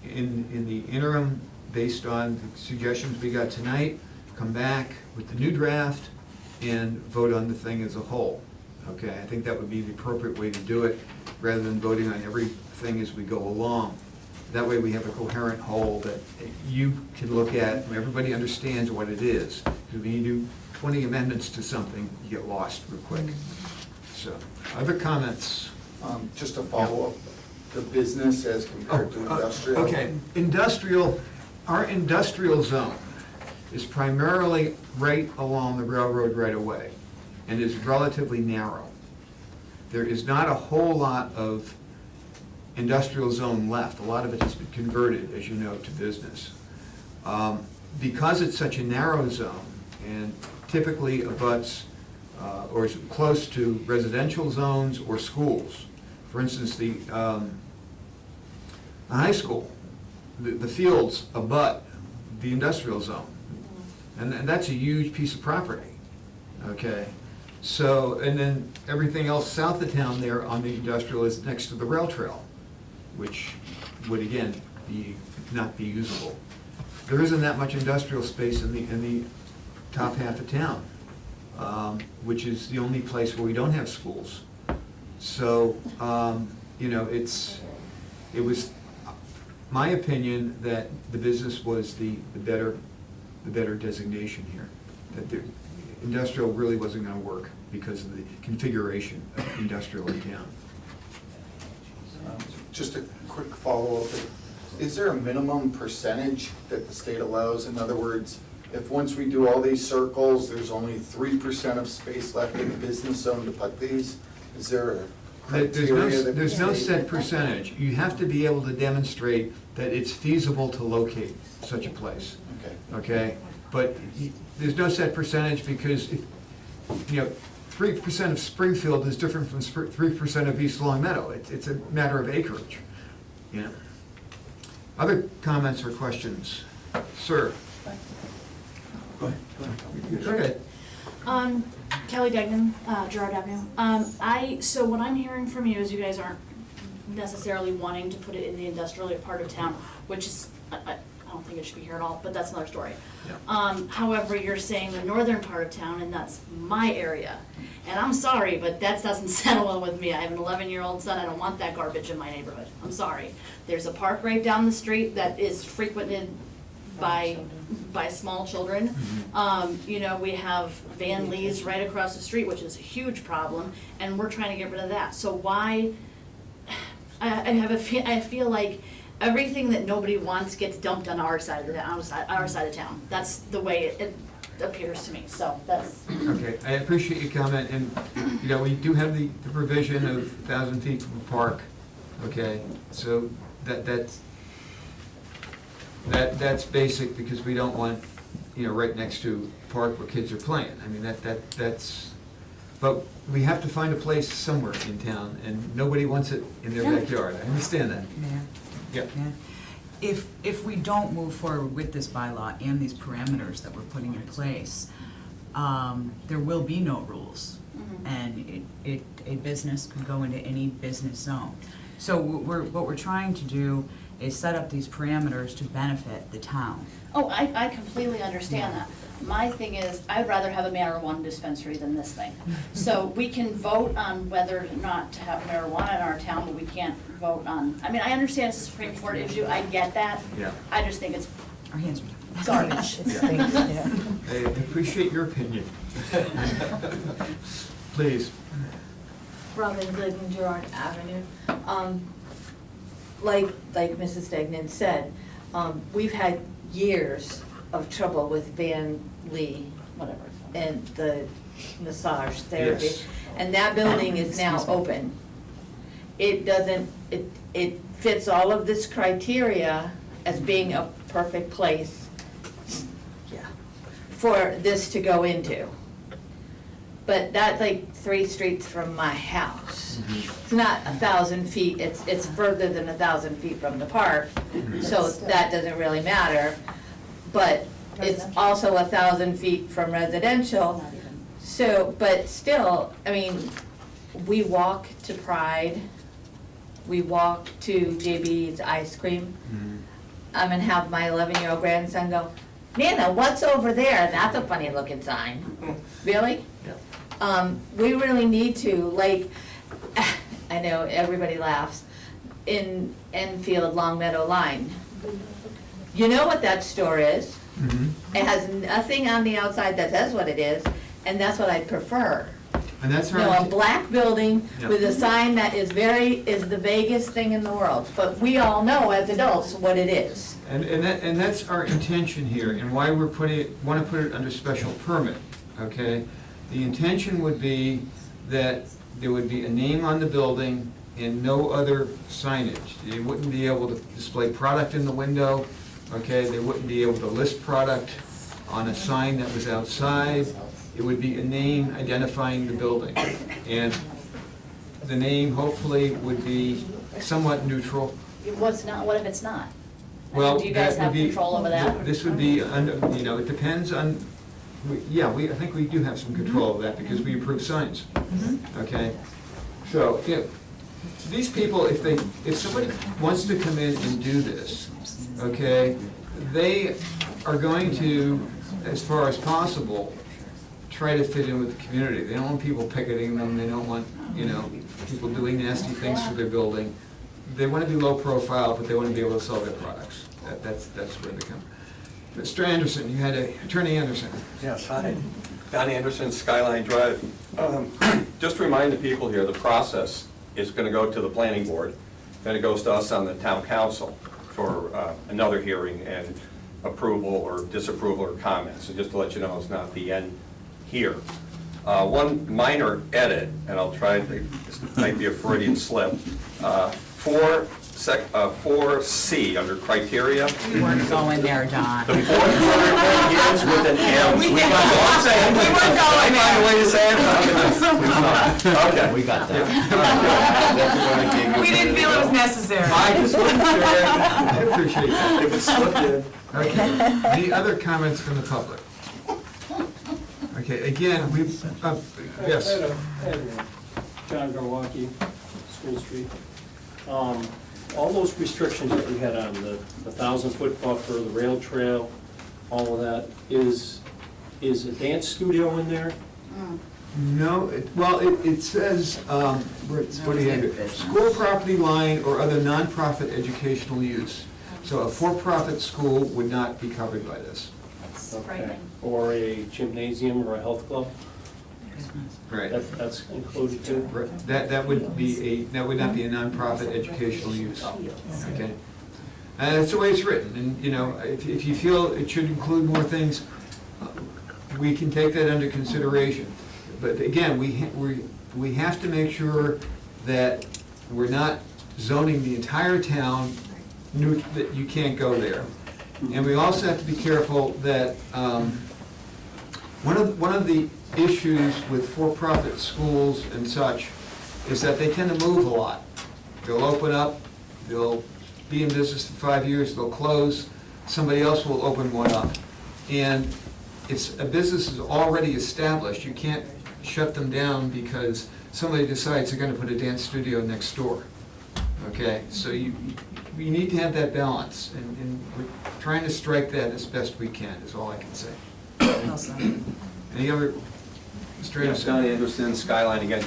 S1: in the interim based on the suggestions we got tonight, come back with the new draft and vote on the thing as a whole. Okay, I think that would be the appropriate way to do it, rather than voting on everything as we go along. That way we have a coherent whole that you can look at, and everybody understands what it is. Because when you do 20 amendments to something, you get lost real quick. So, other comments?
S17: Just to follow up, the business as compared to industrial.
S1: Okay, industrial, our industrial zone is primarily right along the railroad right away and is relatively narrow. There is not a whole lot of industrial zone left. A lot of it has been converted, as you know, to business. Because it's such a narrow zone and typically abuts or is close to residential zones or schools. For instance, the high school, the fields abut the industrial zone. And that's a huge piece of property, okay? So, and then everything else south of town there on the industrial is next to the rail trail, which would again not be usable. There isn't that much industrial space in the top half of town, which is the only place where we don't have schools. So, you know, it was my opinion that the business was the better designation here. That the industrial really wasn't going to work because of the configuration of industrial in town.
S17: Just a quick follow-up. Is there a minimum percentage that the state allows? In other words, if once we do all these circles, there's only 3% of space left in the business zone to put these, is there a criteria that?
S1: There's no set percentage. You have to be able to demonstrate that it's feasible to locate such a place.
S17: Okay.
S1: Okay? But there's no set percentage because, if, you know, 3% of Springfield is different from 3% of East Long Meadow. It's a matter of acreage, you know. Other comments or questions? Sir? Go ahead.
S21: Kelly Degnan, Gerard Avenue. So what I'm hearing from you is you guys aren't necessarily wanting to put it in the industrial part of town, which is, I don't think it should be here at all, but that's another story.
S1: Yeah.
S21: However, you're saying the northern part of town, and that's my area. And I'm sorry, but that doesn't settle well with me. I have an 11-year-old son, I don't want that garbage in my neighborhood. I'm sorry. There's a park right down the street that is frequented by small children. You know, we have Van Lee's right across the street, which is a huge problem, and we're trying to get rid of that. So why, I feel like everything that nobody wants gets dumped on our side of town. That's the way it appears to me, so that's.
S1: Okay, I appreciate your comment, and, you know, we do have the provision of 1,000 feet from a park, okay? So that's basic because we don't want, you know, right next to a park where kids are playing. I mean, that's, but we have to find a place somewhere in town, and nobody wants it in their backyard. I understand that.
S5: Yeah.
S1: Yep.
S5: Yeah. If we don't move forward with this bylaw and these parameters that we're putting in place, there will be no rules. And a business could go into any business zone. So what we're trying to do is set up these parameters to benefit the town.
S21: Oh, I completely understand that. My thing is, I'd rather have a marijuana dispensary than this thing. So we can vote on whether or not to have marijuana in our town, but we can't vote on, I mean, I understand it's a Supreme Court issue, I get that.
S1: Yeah.
S21: I just think it's
S5: Our hands are
S21: garbage.
S1: I appreciate your opinion. Please.
S22: Robin Glidden, Gerard Avenue. Like Mrs. Degnan said, we've had years of trouble with Van Lee, whatever, and the massage therapy.
S1: Yes.
S22: And that building is now open. it doesn't, it fits all of this criteria as being a perfect place for this to go into. But that's like 3 streets from my house. It's not 1,000 feet, it's further than 1,000 feet from the park, so that doesn't really matter. But it's also 1,000 feet from residential, so, but still, I mean, we walk to Pride, we walk to JB's Ice Cream. I'm gonna have my 11-year-old grandson go, Nana, what's over there? That's a funny looking sign. Really? We really need to, like, I know everybody laughs, in Enfield Long Meadow line. You know what that store is? It has nothing on the outside that says what it is, and that's what I prefer.
S1: And that's
S22: You
S1: our.
S22: know, a black building
S1: Yeah.
S22: with a sign that is the vaguest thing in the world, but we all know as adults what it is.
S1: And that's our intention here, and why we're want to put it under special permit, okay? The intention would be that there would be a name on the building and no other signage. They wouldn't be able to display product in the window, okay? They wouldn't be able to list product on a sign that was outside. It would be a name identifying the building. And the name hopefully would be somewhat neutral.
S21: What's not, what if it's not?
S1: Well,
S21: Do you guys
S1: that would
S21: have
S1: be-
S21: control over that?
S1: This would be, it depends on, I think we do have some control of that because we approve signs, okay? So, these people, if somebody wants to come in and do this, okay, they are going to, as far as possible, try to fit in with the community. They don't want people picketing them, they don't want, people doing nasty things to their building. They want to be low profile, but they want to be able to sell their products. That's where they come. Mr. Anderson, you had Attorney Anderson.
S2: Yes, hi. Don Anderson, Skyline Drive. Just to remind the people here, the process is going to go to the planning board, then it goes to us on the town council for another hearing and approval or disapproval or comments. So just to let you know, it's not the end here. One minor edit, and I'll try, this might be a Freudian slip, 4C under criteria.
S5: We weren't going there, John.
S2: The fourth word begins with an M.
S5: We
S2: That's all I'm saying.
S5: weren't going
S2: I find a way to say it. Okay.
S6: We got that.
S5: We didn't feel it was necessary.
S2: I just wasn't sure.
S1: I appreciate that.
S2: If it slipped in.
S1: Okay, any other comments from the public? Okay, again, yes.
S9: John Garwacki, School Street. All those restrictions that we had on the 1,000-foot buffer, the rail trail, all of that, is a dance studio in there?
S1: No, it says, what do you have? School property line or other nonprofit educational use. So a for-profit school would not be covered by this.
S9: Okay. Or a gymnasium or a health club?
S1: Right.
S9: That's included too?
S1: That would not be a nonprofit educational use, okay? And that's the way it's written, and, if you feel it should include more things, we can take that under consideration. But again, we have to make sure that we're not zoning the entire town, that you can't go there. And we also have to be careful that, one of the issues with for-profit schools and such is that they tend to move a lot. They'll open up, they'll be in business for 5 years, they'll close, somebody else will open one up. And if a business is already established, you can't shut them down because somebody decides they're gonna put a dance studio next door. Okay, so you need to have that balance, and we're trying to strike that as best we can, is all I can say. Any other, Mr.
S2: Yes, Don Anderson, Skyline again.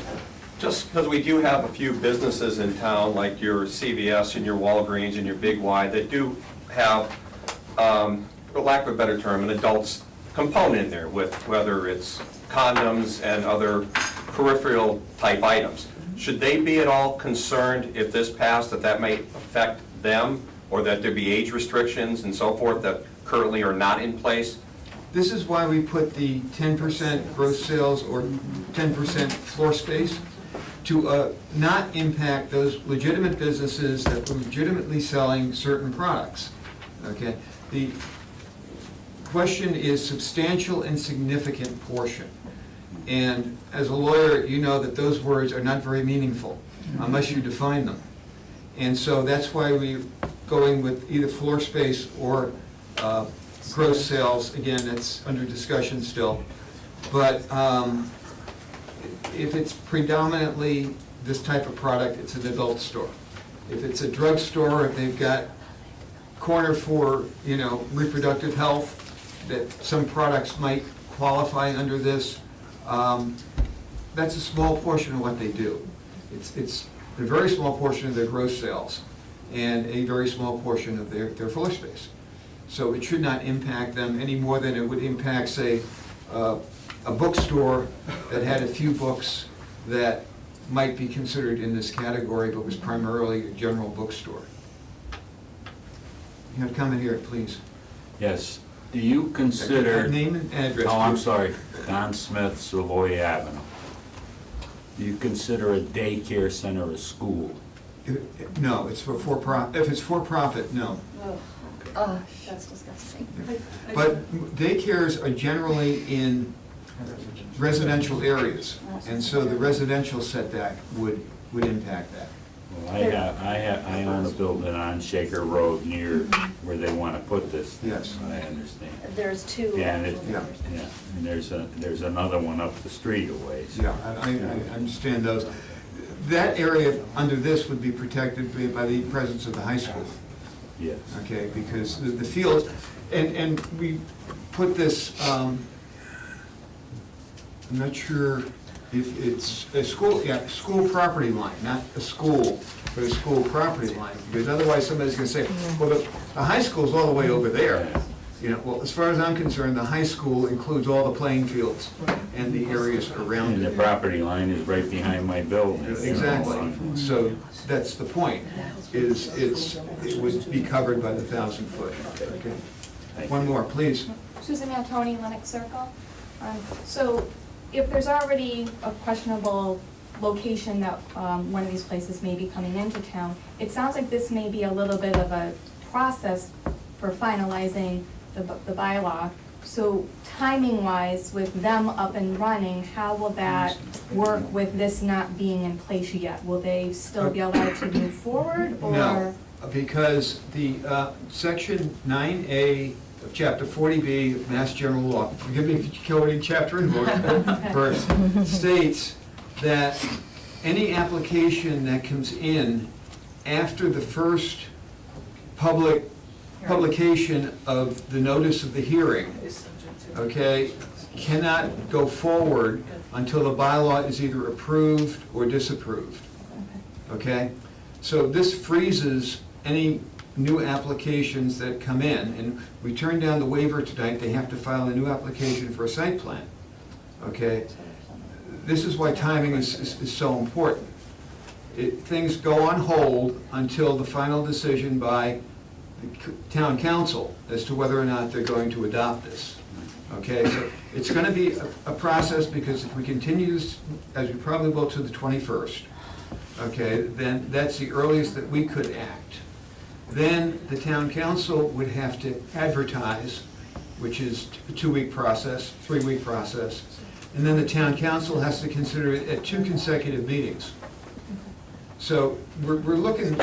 S2: Just because we do have a few businesses in town, like your CVS and your Walgreens and your Big Y, that do have, for lack of a better term, an adults component in there with whether it's condoms and other peripheral type items. Should they be at all concerned if this passed that may affect them, or that there be age restrictions and so forth that currently are not in place?
S1: This is why we put the 10% gross sales or 10% floor space, to not impact those legitimate businesses that were legitimately selling certain products, okay? The question is substantial and significant portion. And as a lawyer, you know that those words are not very meaningful unless you define them. And so that's why we're going with either floor space or gross sales. Again, that's under discussion still. But if it's predominantly this type of product, it's an adult store. If it's a drugstore, if they've got corner for, you know, reproductive health, that some products might qualify under this, that's a small portion of what they do. It's a very small portion of their gross sales and a very small portion of their floor space. So it should not impact them any more than it would impact, say, a bookstore that had a few books that might be considered in this category but was primarily a general bookstore. You have a comment here, please.
S8: Yes. Do you consider...
S1: Name and address.
S8: Oh, I'm
S1: please.
S8: sorry. Don Smith, Savoy Avenue. Do you consider a daycare center a school?
S1: No, it's for-profit. If it's for-profit, no.
S21: Oh, that's disgusting.
S1: But daycares are generally in residential areas, and so the residential setback would impact that.
S8: Well, I own a building on Shaker Road near where they want to put this.
S1: Yes.
S8: I understand.
S21: There's two.
S8: Yeah, and
S1: Yeah.
S8: and there's another one up the street a ways.
S1: Yeah, I understand those. That area under this would be protected by the presence of the high school.
S8: Yes.
S1: Okay, because the fields, and we put this, I'm not sure if it's a school, yeah, school property line, not a school, but a school property line, because otherwise somebody's gonna say, well, the high school's all the way over there. You know, well, as far as I'm concerned, the high school includes all the playing fields and the areas around
S8: And the
S1: it.
S8: property line is right behind my building.
S1: Exactly, so that's the point, is it would be covered by the 1,000-foot. Okay. One more, please.
S13: Susan Antoni, Lennox Circle. So if there's already a questionable location that one of these places may be coming into town, it sounds like this may be a little bit of a process for finalizing the bylaw. So timing-wise, with them up and running, how will that work with this not being in place yet? Will they still be allowed to move forward, or?
S1: No, because the section 9A of chapter 40B of Mass General Law, forgive me if you go in chapter and verse, states that any application that comes in after the first publication of the notice of the hearing, okay, cannot go forward until the bylaw is either approved or disapproved. Okay? So this freezes any new applications that come in, and we turn down the waiver tonight, they have to file a new application for a site plan. Okay? This is why timing is so important. Things go on hold until the final decision by the town council as to whether or not they're going to adopt this. Okay, so it's going to be a process, because if we continue this, as we probably will, to the 21st, okay, then that's the earliest that we could act. Then the town council would have to advertise, which is a 2-week process, 3-week process, and then the town council has to consider it at 2 consecutive meetings. So we're looking,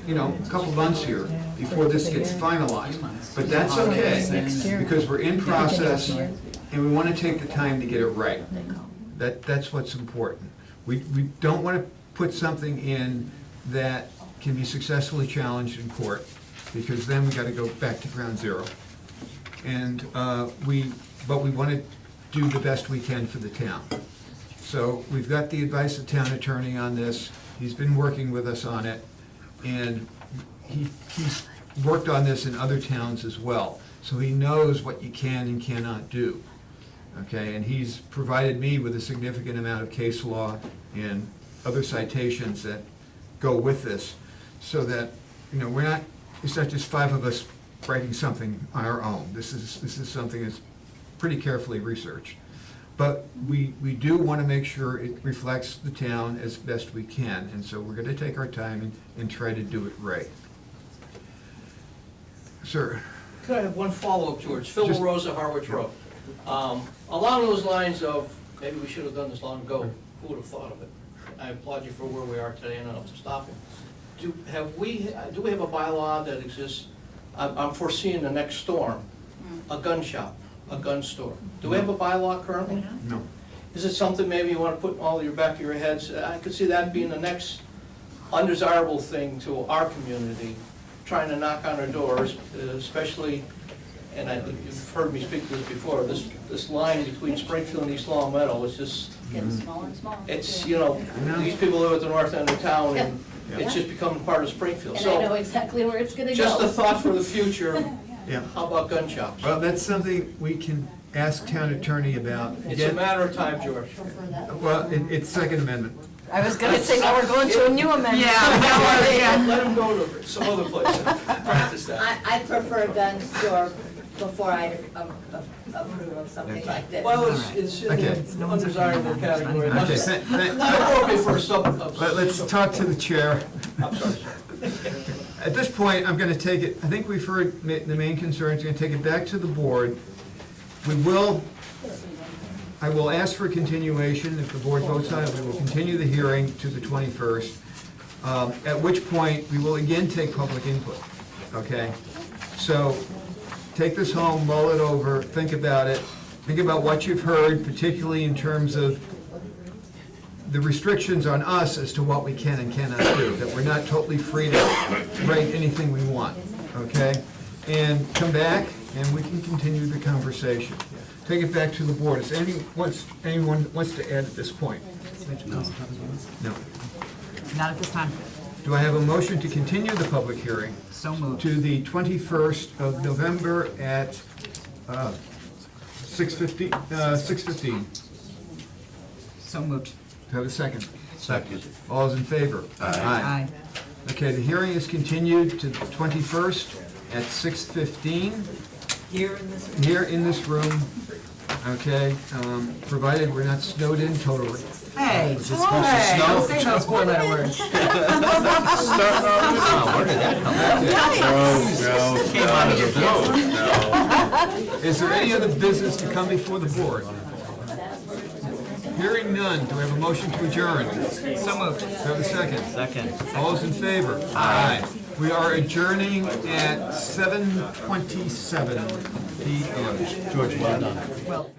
S1: you know, a couple months here before this gets finalized. But that's okay, because we're in process and we want to take the time to get it right. That's what's important. We don't want to put something in that can be successfully challenged in court, because then we got to go back to ground zero. And but we want to do the best we can for the town. So we've got the advice of town attorney on this. He's been working with us on it, and he's worked on this in other towns as well. So he knows what you can and cannot do. Okay, and he's provided me with a significant amount of case law and other citations that go with this, so that, you know, it's not just 5 of us writing something on our own. This is something that's pretty carefully researched. But we do want to make sure it reflects the town as best we can, and so we're going to take our time and try to do it right. Sir?
S19: Could I have one follow-up, George? Phil
S1: Just-
S19: Rosa, Harwich Road. Along those lines of, maybe we should have done this long ago, who would have thought of it? I applaud you for where we are today and enough to stop it. Do we have a bylaw that exists? I'm foreseeing the next storm, a gun shop, a gun store. Do we have a bylaw currently?
S1: No.
S19: Is it something maybe you want to put in all your back of your heads? I could see that being the next undesirable thing to our community, trying to knock on our doors, especially, and you've heard me speak to this before, this line between Springfield and East Long Meadow is just,
S21: Getting smaller and smaller.
S19: it's, these people live at the north end of town, and it's just becoming part of Springfield.
S21: And I know
S19: So,
S21: exactly where it's gonna go.
S19: just a thought for the future,
S1: Yeah.
S19: how about gun shops?
S1: Well, that's something we can ask town attorney about.
S19: It's a matter of time, George.
S1: Well, it's Second Amendment.
S4: I was gonna say, now we're going to a new amendment.
S19: Let them go to some other place and practice that.
S21: I prefer gun store before I approve of something like this.
S19: Well, it's in
S1: Okay.
S19: the undesirable category.
S1: Okay,
S19: Appropriate for
S1: Let's talk to the chair.
S19: I'm sorry.
S1: At this point, I'm going to take it, I think we've heard the main concerns, going to take it back to the board. I will ask for a continuation. If the board votes on it, we will continue the hearing to the 21st, at which point we will again take public input, okay? So take this home, mull it over, think about it, think about what you've heard, particularly in terms of the restrictions on us as to what we can and cannot do, that we're not totally free to write anything we want, okay? And come back, and we can continue the conversation. Take it back to the board. Is anyone wants to add at this point? No.
S5: Not at this time.
S1: Do I have a motion to continue the public hearing?
S5: So moved.
S1: To the 21st of November at 6:15.
S5: So moved.
S1: Do I have a second?
S3: Second.
S1: All those in favor?
S5: Aye.
S1: Okay, the hearing is continued to the 21st at 6:15.
S4: Here in this.
S1: Here in this room, okay, provided we're not snowed in totally.
S5: Hey,
S1: Is it supposed to snow?
S5: don't say those four-letter words.
S1: Where did that come from? Is there any other business to come before the board? Hearing none, do we have a motion to adjourn?
S5: So moved.
S1: Do we have a second?
S18: Second.
S1: All those in favor? Aye. We are adjourning at 7:27 p.m.
S12: George, well done.
S5: Well.